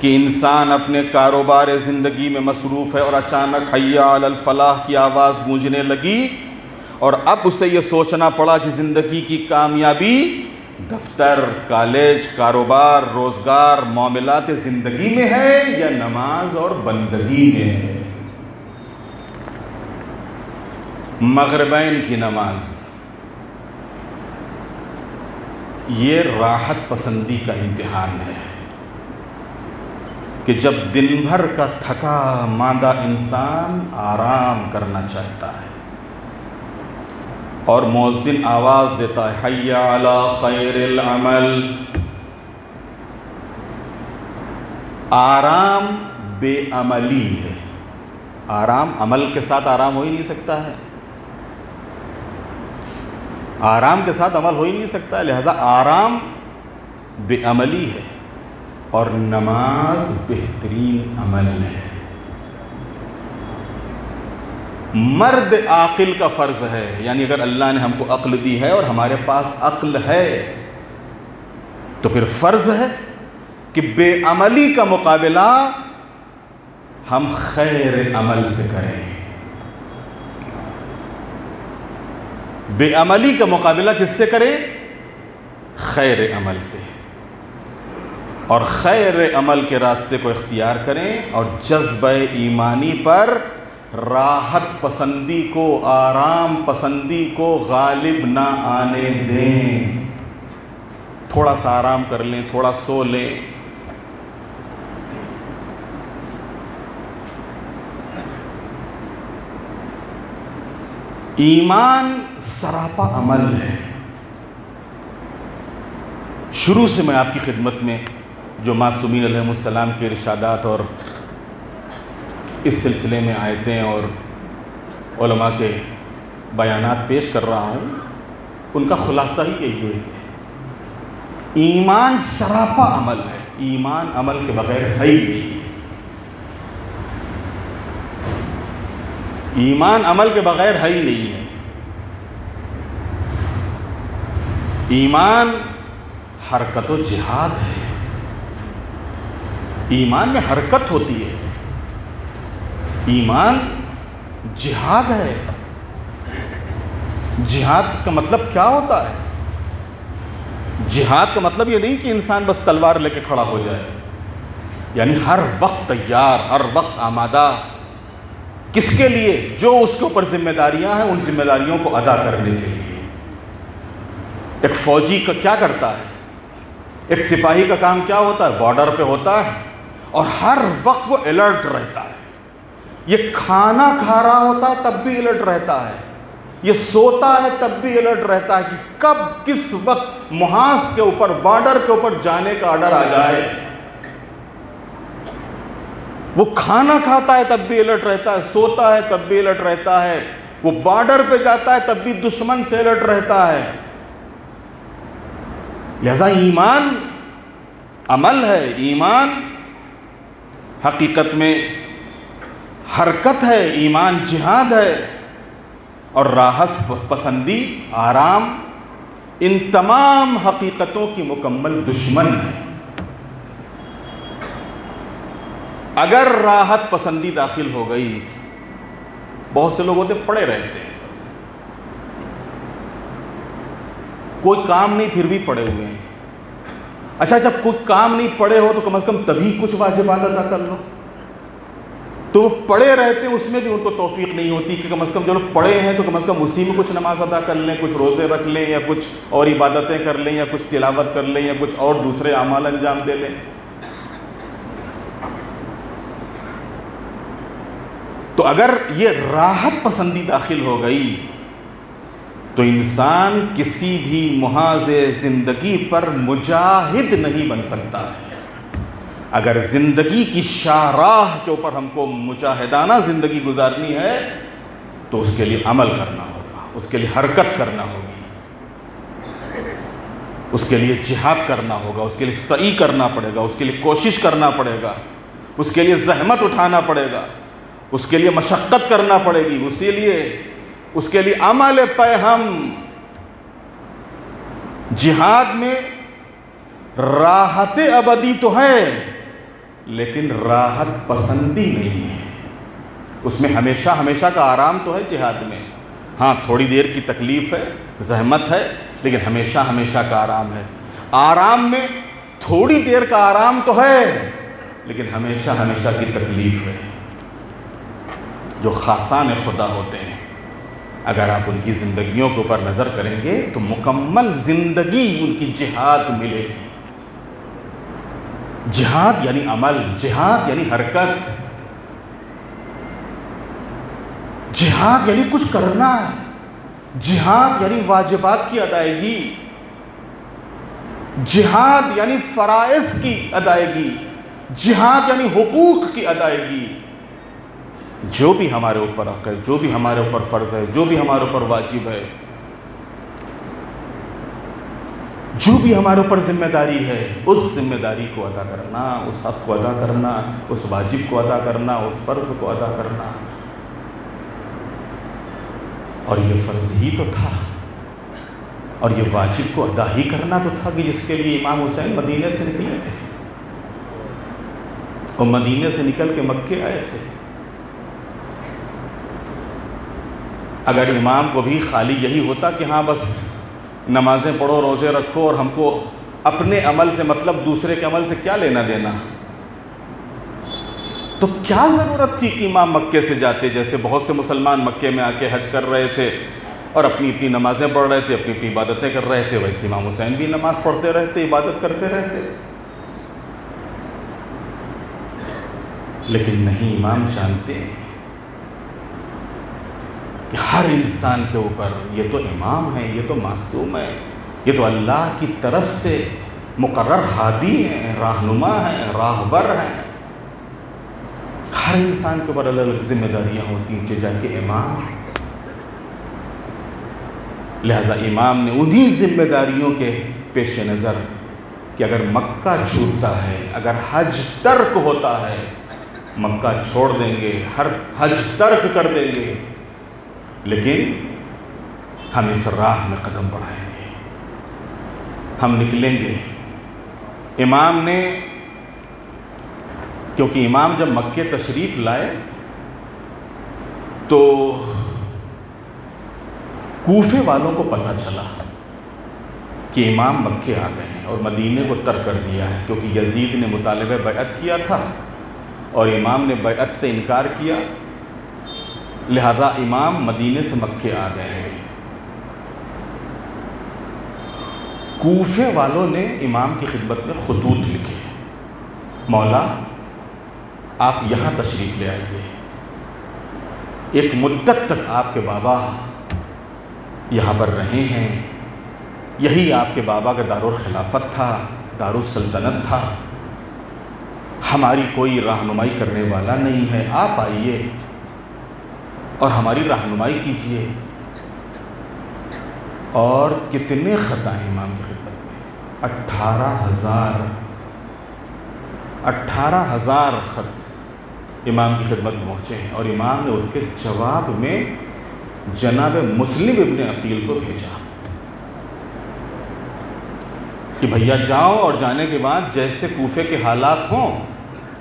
کہ انسان اپنے کاروبار زندگی میں مصروف ہے اور اچانک حی علی الفلاح کی آواز گونجنے لگی اور اب اسے یہ سوچنا پڑا کہ زندگی کی کامیابی دفتر، کالج، کاروبار، روزگار، معاملات زندگی میں ہے یا نماز اور بندگی میں ہے۔ مغربین کی نماز یہ راحت پسندی کا امتحان ہے کہ جب دن بھر کا تھکا ماندہ انسان آرام کرنا چاہتا ہے اور مؤذن آواز دیتا ہے حی علی خیر العمل، آرام بے عملی ہے۔ آرام عمل کے ساتھ آرام ہو ہی نہیں سکتا ہے، آرام کے ساتھ عمل ہو ہی نہیں سکتا ہے، لہذا آرام بے عملی ہے اور نماز بہترین عمل ہے۔ مرد عاقل کا فرض ہے، یعنی اگر اللہ نے ہم کو عقل دی ہے اور ہمارے پاس عقل ہے تو پھر فرض ہے کہ بے عملی کا مقابلہ ہم خیر عمل سے کریں۔ بے عملی کا مقابلہ کس سے کریں؟ خیر عمل سے، اور خیر عمل کے راستے کو اختیار کریں اور جذبہ ایمانی پر راحت پسندی کو، آرام پسندی کو غالب نہ آنے دیں۔ تھوڑا سا آرام کر لیں، تھوڑا سو لیں، ایمان سراپا عمل ہے۔ شروع سے میں آپ کی خدمت میں جو معصومین علیہ السلام کے ارشادات اور اس سلسلے میں آیتیں اور علماء کے بیانات پیش کر رہا ہوں، ان کا خلاصہ ہی یہی ہے کہ ایمان سراپا عمل ہے، ایمان عمل کے بغیر ہے ہی نہیں ہے، ایمان عمل کے بغیر ہے ہی نہیں ہے۔ ایمان حرکت و جہاد ہے، ایمان میں حرکت ہوتی ہے، ایمان جہاد ہے۔ جہاد کا مطلب کیا ہوتا ہے؟ جہاد کا مطلب یہ نہیں کہ انسان بس تلوار لے کے کھڑا ہو جائے، یعنی ہر وقت تیار، ہر وقت آمادہ، کس کے لیے؟ جو اس کے اوپر ذمہ داریاں ہیں ان ذمہ داریوں کو ادا کرنے کے لیے۔ ایک فوجی کا کیا کرتا ہے؟ ایک سپاہی کا کام کیا ہوتا ہے؟ بارڈر پہ ہوتا ہے اور ہر وقت وہ الرٹ رہتا ہے، یہ کھانا کھا رہا ہوتا ہے تب بھی الرٹ رہتا ہے، یہ سوتا ہے تب بھی الرٹ رہتا ہے کہ کب کس وقت محاذ کے اوپر، بارڈر کے اوپر جانے کا آرڈر آ جائے۔ وہ کھانا کھاتا ہے تب بھی الرٹ رہتا ہے، سوتا ہے تب بھی الرٹ رہتا ہے، وہ بارڈر پہ جاتا ہے تب بھی دشمن سے الرٹ رہتا ہے۔ لہذا ایمان عمل ہے، ایمان حقیقت میں حرکت ہے، ایمان جہاد ہے، اور راحت پسندی، آرام، ان تمام حقیقتوں کی مکمل دشمن ہے۔ اگر راحت پسندی داخل ہو گئی، بہت سے لوگ ہوتے پڑے رہتے ہیں، بس کوئی کام نہیں پھر بھی پڑے ہوئے ہیں۔ اچھا جب کوئی کام نہیں پڑے ہو تو کم از کم تبھی کچھ واجبات ادا کر لو۔ تو وہ پڑے رہتے ہیں، اس میں بھی ان کو توفیق نہیں ہوتی کہ کم از کم جو لوگ پڑے ہیں تو کم از کم اسی میں کچھ نماز ادا کر لیں، کچھ روزے رکھ لیں، یا کچھ اور عبادتیں کر لیں، یا کچھ تلاوت کر لیں، یا کچھ اور دوسرے اعمال انجام دے لیں۔ تو اگر یہ راحت پسندی داخل ہو گئی تو انسان کسی بھی محاذ زندگی پر مجاہد نہیں بن سکتا ہے۔ اگر زندگی کی شاہراہ کے اوپر ہم کو مجاہدانہ زندگی گزارنی ہے تو اس کے لیے عمل کرنا ہوگا، اس کے لیے حرکت کرنا ہوگی، اس کے لیے جہاد کرنا ہوگا، اس کے لیے سعی کرنا پڑے گا، اس کے لیے کوشش کرنا پڑے گا، اس کے لیے زحمت اٹھانا پڑے گا، اس کے لیے مشقت کرنا پڑے گی، اس کے لیے عمل پہ ہم۔ جہاد میں راحت ابدی تو ہے لیکن راحت پسندی نہیں ہے، اس میں ہمیشہ کا آرام تو ہے جہاد میں، ہاں تھوڑی دیر کی تکلیف ہے، زحمت ہے، لیکن ہمیشہ کا آرام ہے۔ آرام میں تھوڑی دیر کا آرام تو ہے لیکن ہمیشہ کی تکلیف ہے۔ جو خاصان خدا ہوتے ہیں، اگر آپ ان کی زندگیوں کے اوپر نظر کریں گے تو مکمل زندگی ان کی جہاد ملے گی۔ جہاد یعنی عمل، جہاد یعنی حرکت، جہاد یعنی کچھ کرنا ہے، جہاد یعنی واجبات کی ادائیگی، جہاد یعنی فرائض کی ادائیگی، جہاد یعنی حقوق کی ادائیگی۔ جو بھی ہمارے اوپر حق ہے، جو بھی ہمارے اوپر فرض ہے، جو بھی ہمارے اوپر واجب ہے، جو بھی ہمارے اوپر ذمہ داری ہے، اس ذمہ داری کو ادا کرنا، اس حق کو ادا کرنا، اس واجب کو ادا کرنا، اس فرض کو ادا کرنا۔ اور یہ فرض ہی تو تھا، اور یہ واجب کو ادا ہی کرنا تو تھا کہ جس کے لیے امام حسین مدینے سے نکلے تھے، اور مدینے سے نکل کے مکے آئے تھے۔ اگر امام کو بھی خالی یہی ہوتا کہ ہاں بس نمازیں پڑھو، روزے رکھو، اور ہم کو اپنے عمل سے مطلب، دوسرے کے عمل سے کیا لینا دینا، تو کیا ضرورت تھی کہ امام مکے سے جاتے؟ جیسے بہت سے مسلمان مکے میں آ کے حج کر رہے تھے اور اپنی نمازیں پڑھ رہے تھے، اپنی عبادتیں کر رہے تھے، ویسے امام حسین بھی نماز پڑھتے رہتے، عبادت کرتے رہتے۔ لیکن نہیں، امام جانتے ہیں کہ ہر انسان کے اوپر، یہ تو امام ہے، یہ تو معصوم ہے، یہ تو اللہ کی طرف سے مقرر ہادی ہیں، رہنما ہیں، راہبر ہیں۔ ہر انسان کے اوپر الگ الگ ذمہ داریاں ہوتی ہیں، جا کے امام ہیں۔ لہذا امام نے انہی ذمہ داریوں کے پیش نظر کہ اگر مکہ چھوٹتا ہے، اگر حج ترک ہوتا ہے، مکہ چھوڑ دیں گے، ہر حج ترک کر دیں گے، لیکن ہم اس راہ میں قدم بڑھائیں گے، ہم نکلیں گے۔ امام نے، کیونکہ امام جب مکے تشریف لائے تو کوفے والوں کو پتہ چلا کہ امام مکے آ گئے ہیں اور مدینے کو ترک کر دیا ہے، کیونکہ یزید نے مطالبہ بیعت کیا تھا اور امام نے بیعت سے انکار کیا، لہذا امام مدینے سے مکے آ گئے ہیں۔ کوفے والوں نے امام کی خدمت میں خطوط لکھے، مولا آپ یہاں تشریف لے آئیے، ایک مدت تک آپ کے بابا یہاں پر رہے ہیں، یہی آپ کے بابا کا دار الخلافت تھا، دار السلطنت تھا، ہماری کوئی رہنمائی کرنے والا نہیں ہے، آپ آئیے اور ہماری رہنمائی کیجیے۔ اور کتنے خط ہیں امام کی خدمت میں؟ 18,000 خط امام کی خدمت میں پہنچے ہیں، اور امام نے اس کے جواب میں جناب مسلم ابن عقیل کو بھیجا کہ بھیا جاؤ، اور جانے کے بعد جیسے کوفے کے حالات ہوں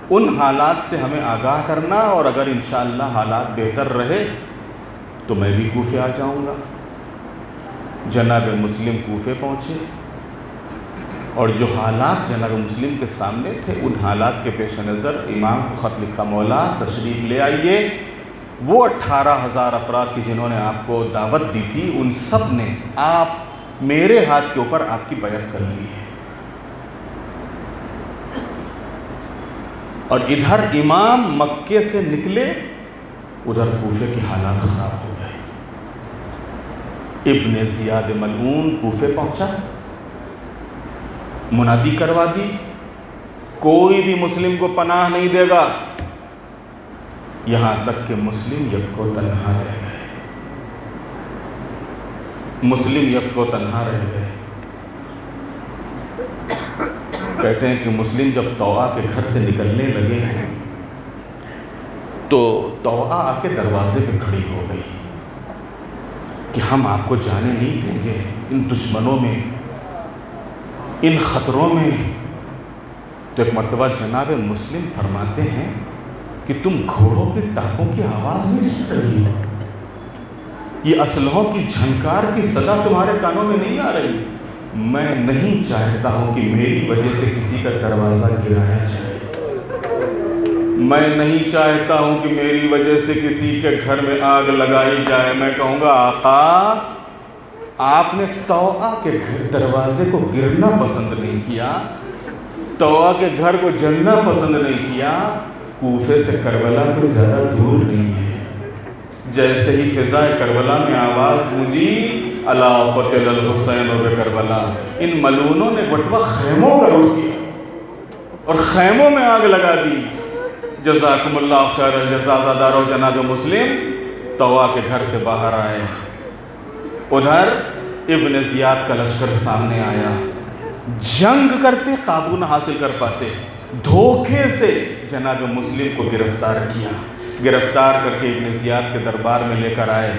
ان حالات سے ہمیں آگاہ کرنا، اور اگر انشاءاللہ حالات بہتر رہے تو میں بھی کوفے آ جاؤں گا۔ جناب مسلم کوفے پہنچے، اور جو حالات جناب مسلم کے سامنے تھے ان حالات کے پیش نظر امام کو خط لکھا، مولا تشریف لے آئیے۔ وہ 18,000 افراد کی جنہوں نے آپ کو دعوت دی تھی ان سب نے آپ میرے ہاتھ کے اوپر آپ کی بیعت کر لی ہے۔ اور ادھر امام مکے سے نکلے، ادھر کوفے کے حالات خراب ہو گئے۔ ابن زیاد ملعون کوفے پہنچا، منادی کروا دی، کوئی بھی مسلم کو پناہ نہیں دے گا، یہاں تک کہ مسلم یکو تنہا رہ گئے۔ مسلم یکو تنہا رہ گئے۔ کہتے ہیں کہ مسلم جب طوعہ کے گھر سے نکلنے لگے ہیں تو طوعہ آ کے دروازے پہ کھڑی ہو گئی کہ ہم آپ کو جانے نہیں دیں گے ان دشمنوں میں، ان خطروں میں۔ تو ایک مرتبہ جناب مسلم فرماتے ہیں کہ تم گھوڑوں کے ٹانکوں کی آواز نہیں سن رہی ہو، یہ اسلحوں کی جھنکار کی صدا تمہارے کانوں میں نہیں آ رہی؟ میں نہیں چاہتا ہوں کہ میری وجہ سے کسی کا دروازہ گرایا جائے، میں نہیں چاہتا ہوں کہ میری وجہ سے کسی کے گھر میں آگ لگائی جائے۔ میں کہوں گا آقا آپ نے طوعہ کے دروازے کو گرنا پسند نہیں کیا، طوعہ کے گھر کو جلنا پسند نہیں کیا۔ کوفے سے کربلا کوئی زیادہ دور نہیں ہے۔ جیسے ہی فضائے کربلا میں آواز گونجی الا قتل الحسین بکربلا، ان ملعونوں نے مرتبہ خیموں کا رخ کیا اور خیموں میں آگ لگا دی۔ جزاکم اللہ خیر الجزا زادارو جناب مسلم طوعہ کے گھر سے باہر آئے۔ ادھر ابن زیاد کا لشکر سامنے آیا، جنگ کرتے قابو نہ حاصل کر پاتے، دھوکے سے جناب مسلم کو گرفتار کیا، گرفتار کر کے ابن زیاد کے دربار میں لے کر آئے۔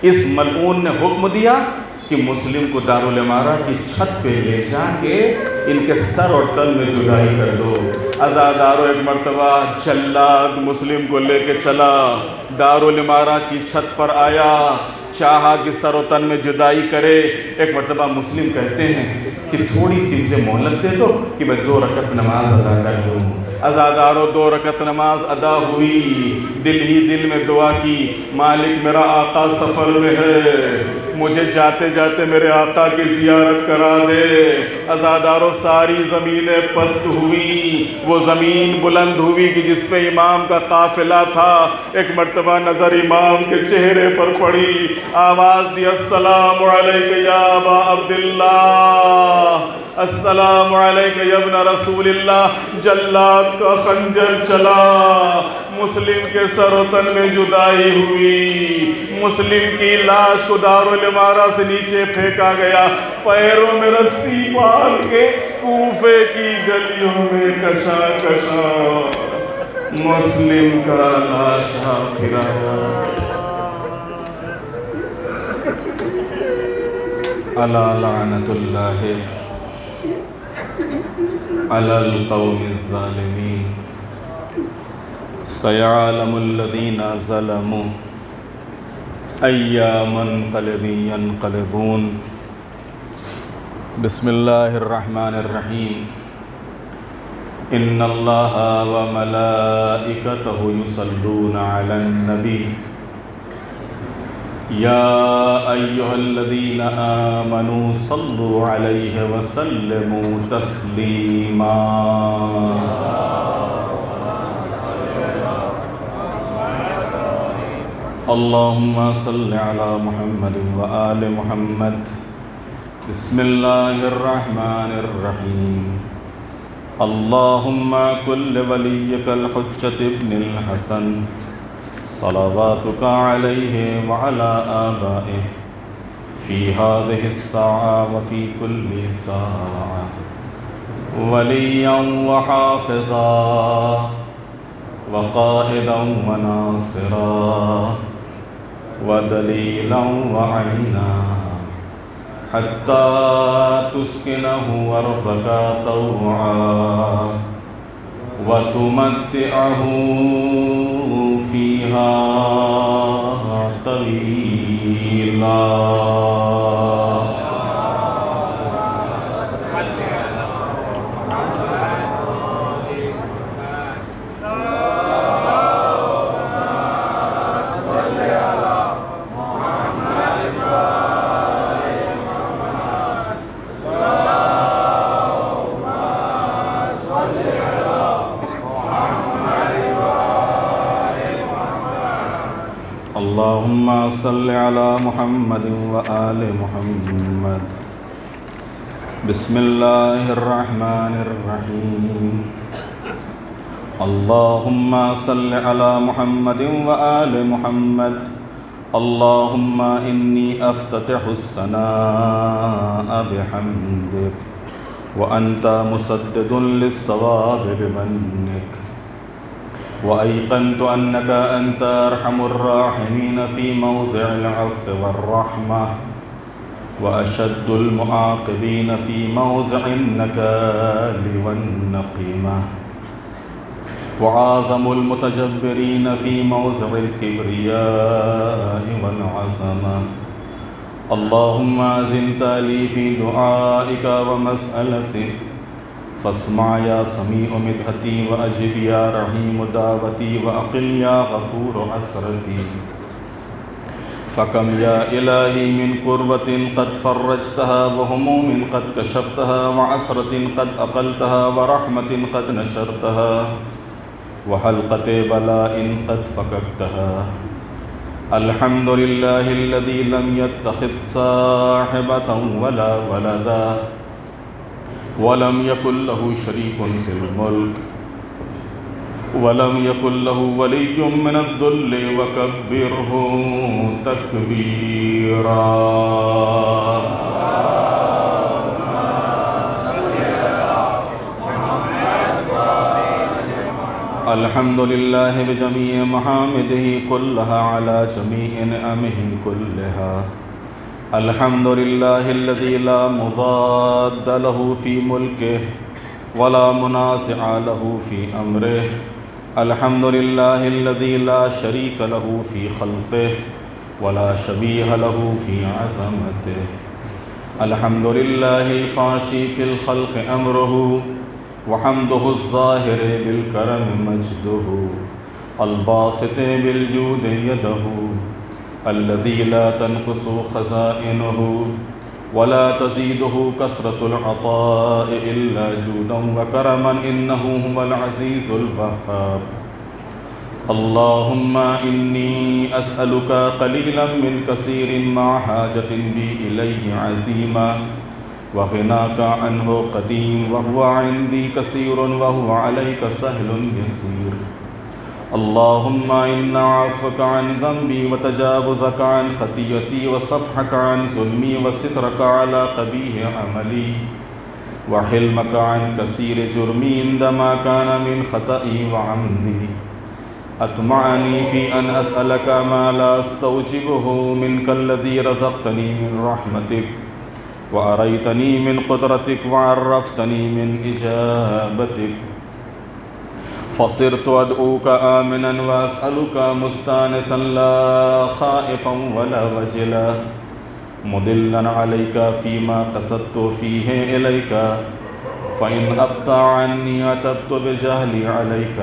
اس ملعون نے حکم دیا کہ مسلم کو دارالامارہ کی چھت پہ لے جا کے ان کے سر اور تن میں جدائی کر دو۔ عزادارو ایک مرتبہ جلاد مسلم کو لے کے چلا، دارالامارہ کی چھت پر آیا، چاہا کہ سر و تن میں جدائی کرے۔ ایک مرتبہ مسلم کہتے ہیں کہ تھوڑی سی مجھے مہلت دے دو کہ میں 2 رکعت نماز ادا کر لوں۔ عزادارو 2 رکعت نماز ادا ہوئی، دل ہی دل میں دعا کی، مالک میرا آقا سفر میں ہے، مجھے جاتے جاتے میرے آقا کی زیارت کرا دے۔ عزادارو ساری زمینیں پست ہوئی، وہ زمین بلند ہوئی کہ جس پہ امام کا قافلہ تھا۔ ایک مرتبہ نظر امام کے چہرے پر پڑی، آواز دی السلام علیک یا ابا عبداللہ، السلام علیک یا ابن رسول اللہ۔ جلاد کا خنجر چلا، مسلم کے سر و تن میں جدائی ہوئی، مسلم کی لاش کو دارالامارہ سے نیچے پھینکا گیا، پیروں میں رسی باندھ کے کوفے کی گلیوں میں کشا کشا مسلم کا لاشا پھرایا۔ الا لعنت اللہ علی القوم الظالمین، سیعلم الذین ظلموا ای منقلب ینقلبون۔ بسم اللہ الرحمن الرحیم۔ ان اللہ وملائکتہ یصلون علی النبی یا ایہا الذین آمنوا صلوا علیہ وسلموا تسلیما۔ اللہم صل علی محمد وآل محمد۔ بسم اللہ الرحمن الرحیم۔ اللهم كل وليك الحجة ابن الحسن صلواتك عليه وعلى آبائه في هذه الساعة وفي كل ساعة وليا وحافظا وقائدا وناصرا ودليلا وعينا حتى تسكنه أرضك طوعا وتمتعه فيها طويلا. اللهم صل على محمد وآل محمد. بسم الله الرحمن الرحيم. اللهم صل على محمد وآل محمد. اللهم إني أفتتح الثناء بحمدك وأنت مسدد للصواب بمنك، وأيقنت أنك أنت أرحم الراحمين في موضع العفو والرحمة، وأشد المعاقبين في موضع النكال والنقمة، وأعظم المتجبرين في موضع الكبرياء والعظمة. اللهم أزنت لي في دعائك ومسألتك، فاسمع يا سميع مدحتي وأجب يا رحيم دعوتي وأقل يا غفور عسرتي. فكم يا إلهي من كربة قد فرجتها، وهموم قد كشفتها، وعسرة قد أقلتها، ورحمة قد نشرتها، وحلقة بلاء قد فككتها. الحمد لله الذي لم يتخذ صاحبة ولا ولدا، ولم يكن له شريك في الملك، ولم يكن له ولي من الذل، وكبره تكبيرا. الحمد لله بجميع محامده كلها على جميع نعمه كلها. الحمد لله الذي لا مضاد له في ملكه ولا منازع له في أمره. الحمد لله الذي لا شريك له في خلقه ولا شبيه له في عظمته. الحمد لله الفاشي في الخلق أمره، وحمده الظاهر بالكرم مجده، الباسط بالجود يده، الذي لا تنقص خزائنه ولا تزيده كثرة العطاء إلا جودا وكرما، إنه هو العزيز الوهاب. اللهم إني أسألك قليلا من كثير مع حاجة بي إليه عزيما، وغناك عنه قديم، وهو عندي كثير وهو عليك سهل يسير. اللهم إن عفوك عن ذنبي، وتجاوزك عن خطيئتي، وصفحك عن ظلمي، وسترك على قبيح عملي، وحلمك عن كثير جرمي عندما كان من خطئي وعمدي، أطمعني في أن أسألك ما لا أستوجبه منك الذي رزقتني من رحمتك، وأريتني من قدرتك، وعرفتني من إجابتك. فصرت أدعوك آمنا وأسألك مستانسا لا خائفا ولا وجلا، مدلا عليك فيما قصدت فيه إليك، فإن أبطأ عني أتبت بجهلي عليك،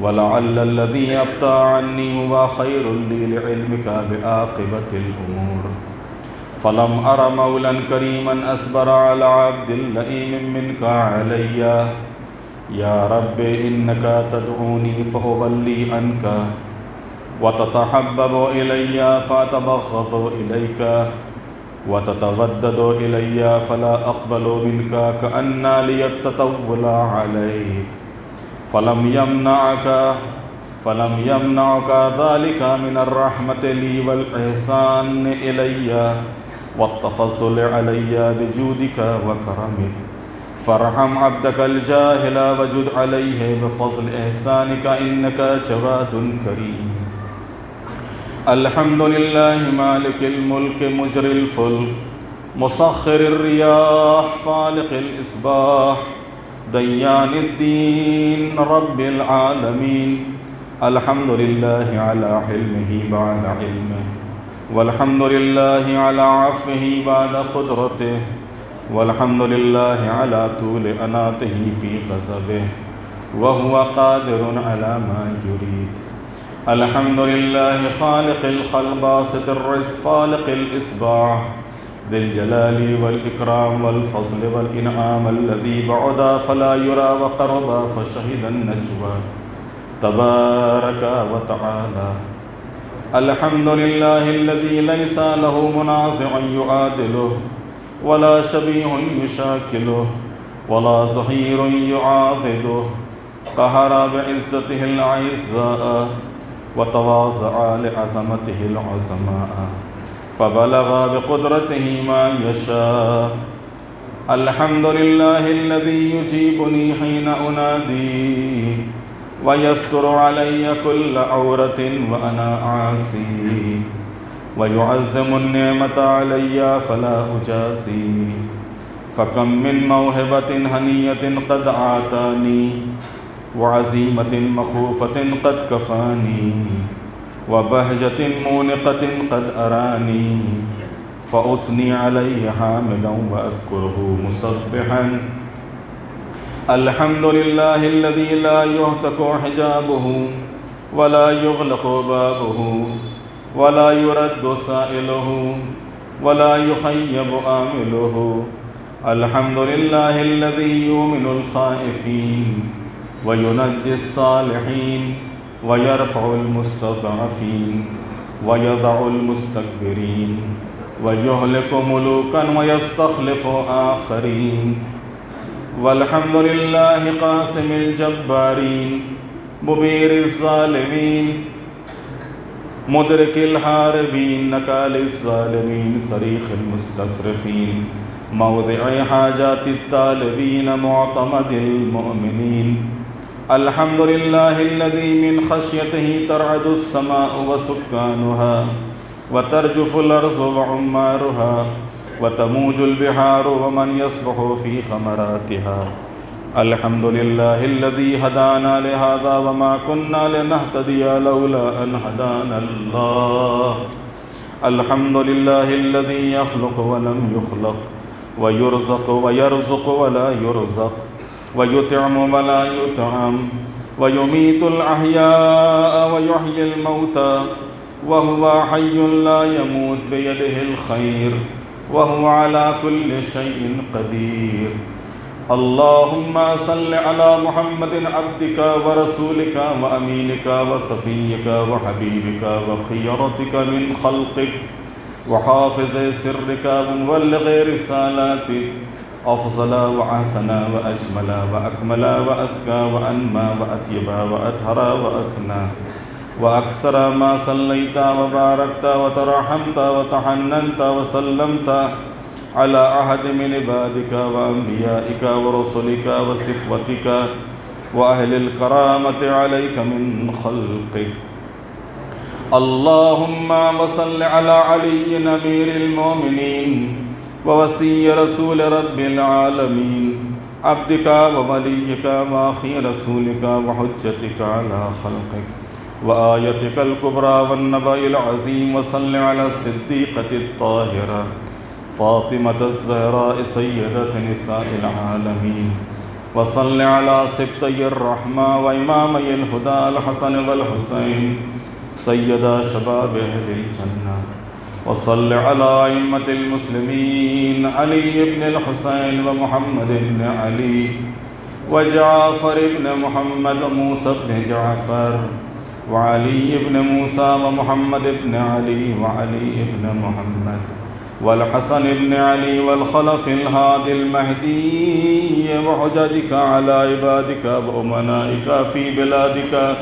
ولعل الذي أبطأ عني هو خير لي لعلمك بعاقبة الأمور. فلم أر مولا كريما أصبر على عبد لئيم منك علي. يا رب إنك تدعوني فأولي عنك، وتتحبب إلي فأتبغض إليك، وتتودد إلي فلا أقبل منك كأن لي التطول عليك فلم يمنعك ذلك من الرحمة لي والإحسان إلي والتفضل علي بجودك وكرمك فارحم عبدك الجاهل وجد عليه بفضل إحسانك إنك جواد كريم. الحمد لله مالك الملك مجري الفلك مسخر الرياح فالق الإصباح ديان الدين رب العالمين. الحمد لله على حلمه بعد علمه والحمد لله على عفوه بعد قدرته والحمد لله على طول أناته في غضبه وهو قادر على ما يريد. الحمد لله خالق الخلق باسط الرزق فالق الإصباح ذي الجلال والإكرام والفضل والإنعام الذي بعد فلا يرى وقرب فشهد النجوى تبارك وتعالى. الحمد لله الذي ليس له منازع يعادله ولا شبيه يشاكله ولا ظهير يعاضده قهر بعزته الأعزاء وتواضع لعظمته العظماء فبلغ بقدرته ما يشاء. الحمد لله الذي يجيبني حين أنادي ويستر علي كل عورة وأنا عاصي ويعظم النعمة علي فلا أجازي. فكم من موهبة هنية قد آتاني وعزيمة مخوفة قد كفاني وبهجة مونقة قد أراني فأثني عليه حامدا وأذكره مسبحا. الحمد لله الذي لا يهتك حجابه ولا يغلق بابه ولا يرد سائله ولا يخيب آمله. الحمد لله الذي يؤمن الخائفين وينجي الصالحين ويرفع المستضعفين ويضع المستكبرين ويهلك ملوكا ويستخلف آخرين. والحمد لله قاسم الجبارين مبير الظالمين مدرك الحاربين نكال الظالمين صريخ المستصرخين موضع حاجات الطالبين معتمد المؤمنين. الحمد لله الذي من خشيته ترعد السماء وسكانها وترجف الأرض وعمارها وتموج البحار ومن يسبح في خمراتها. الحمد لله الذي هدانا لهذا وما كنا لنهتدي لولا أن هدانا الله. الحمد لله الذي يخلق ولم يخلق ويرزق ويرزق ولا يرزق ويطعم ولا يطعم ويميت الأحياء ويحيي الموتى وهو حي لا يموت بيده الخير وهو على كل شيء قدير. اللهم صل على محمد عبدك ورسولك وأمينك وصفيك وحبيبك وخيرتك من خلقك وحافظ سرك ومبلغ رسالاتك أفضل وأحسن وأجمل وأكمل وأزكى وأنمى وأطيب وأطهر وأسنى وأكثر ما صليت وباركت وترحمت وتحننت وسلمت على أحد من عبادك وأنبيائك ورسلك وصفوتك وأهل الكرامة عليك من خلقك. اللهم وصل على علي أمير المؤمنين ووصي رسول رب العالمين عبدك ووليك وأخي رسولك وحجتك على خلقك وآيتك الكبرى والنبأ العظيم. وصل على الصديقة الطاهرة فاطمة الزهراء سيدة نساء العالمين. وصل على سبطي الرحمة وإمامي الهدى الحسن والحسين سيدا شباب أهل الجنة. وصل على أئمة المسلمين علي بن الحسين ومحمد بن علي وجعفر بن محمد وموسى بن جعفر وعلي بن موسى ومحمد بن علي وعلي بن محمد والحسن بن علي والخلف الهادي المهدي وحججك على عبادك وأمنائك في بلادك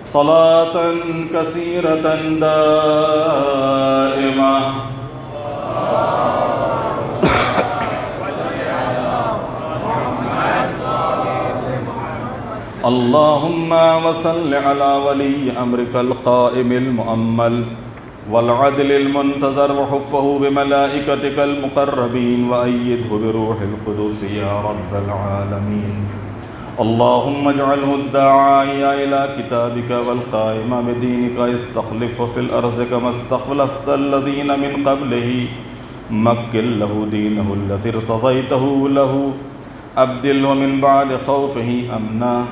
صلاة كثيرة دائمة اللهم وصل على ولي أمرك القائم المؤمل والعدل المنتظر وحفه بملائكتك المقربين وأيده بروح القدس يا رب العالمين اللهم اجعله الداعي إلى كتابك والقائم بدينك استخلفه في الأرض كما استخلفت الذين من قبله مكن له دينه الذي ارتضيته له أبدله من بعد خوفه أمنا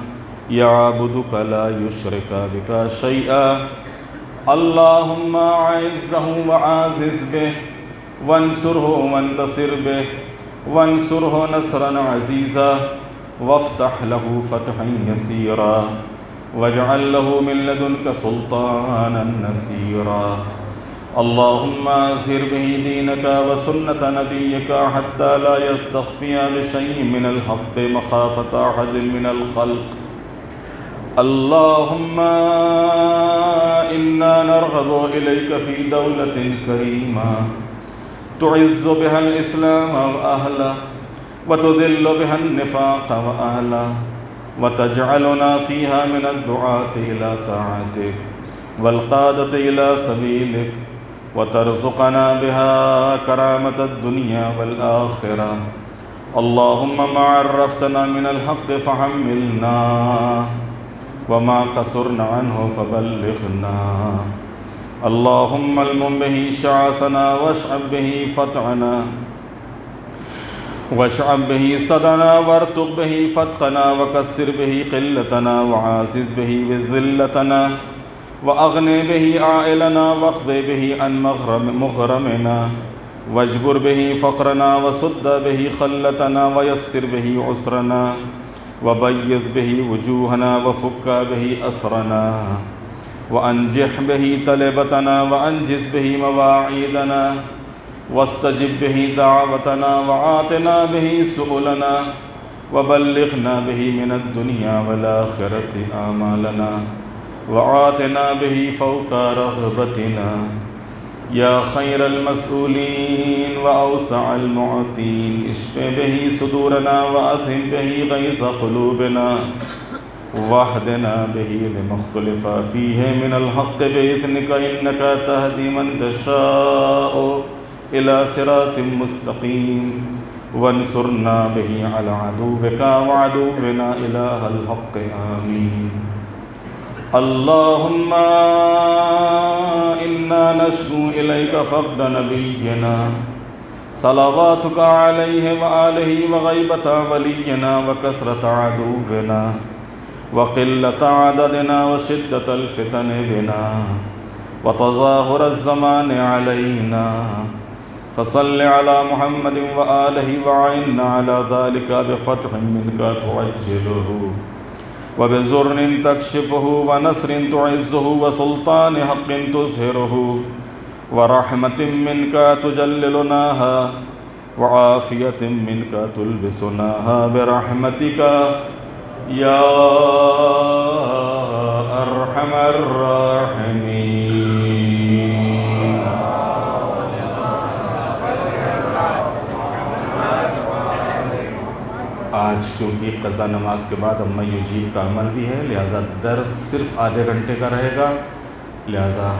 يعبدك لا يشرك بك شيئا اللهم أعزه وعازز به وانصره وانتصر به وانصره نصرا عزيزا وافتح له فتحا يسيرا واجعل له من لدنك سلطانا نصيرا اللهم أظهر به دينك وسنة نبيك حتى لا يستخفي بشيء من الحق مخافة أحد من الخلق اللهم إنا نرغب إليك في دولة كريمة تعز بها الإسلام وأهله وتذل بها النفاق وأهله وتجعلنا فيها من الدعاة إلى طاعتك والقادة إلى سبيلك وترزقنا بها كرامة الدنيا والآخرة اللهم ما عرفتنا من الحق فحملنا وما قصرنا عنه فبلغنا اللهم المم به شعثنا واشعب به فتعنا واشعب به صدنا وارتق به فتقنا وكسر به قلتنا وعازز به ذلتنا وأغني به عائلنا واقض به عن مغرمنا واجبر به فقرنا وسد به خلتنا ويسر به عسرنا وبيض به وجوهنا وفك به أسرنا وأنجح به طلبتنا وأنجز به مواعيدنا واستجب به دعوتنا وعاتنا به سؤلنا وبلغنا به من الدنيا والآخرة آمالنا وعاتنا به فوق رغبتنا يا خير المسؤولين وأوسع المعطين اشف به صدورنا وأذهب به غيظ قلوبنا واهدنا به لما اختلف فيه من الحق بإذنك إنك تهدي من تشاء إلى صراط مستقيم وانصرنا به على عدوك وعدونا إله الحق آمين اللهم إنا نشكو إليك فقد نبينا صلواتك عليه وآله وغيبة ولينا وكثرة عدونا وقلة عددنا وشدة الفتن بنا وتظاهر الزمان علينا فصل على محمد وآله وعنا على ذلك بفتح منك تعجله وبزر تكشفه ونصر تعزه وسلطان حق تظهره ورحمة منك تجللناها وعافية منك تلبسناها برحمتك يا أرحم الراحمين آج کیونکہ قضا نماز کے بعد اما یجیب کا عمل بھی ہے لہٰذا درس صرف آدھے گھنٹے کا رہے گا لہٰذا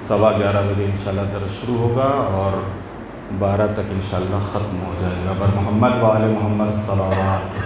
11:15 بجے انشاءاللہ درس شروع ہوگا اور 12 تک انشاءاللہ ختم ہو جائے گا پر محمد و آل محمد صلوات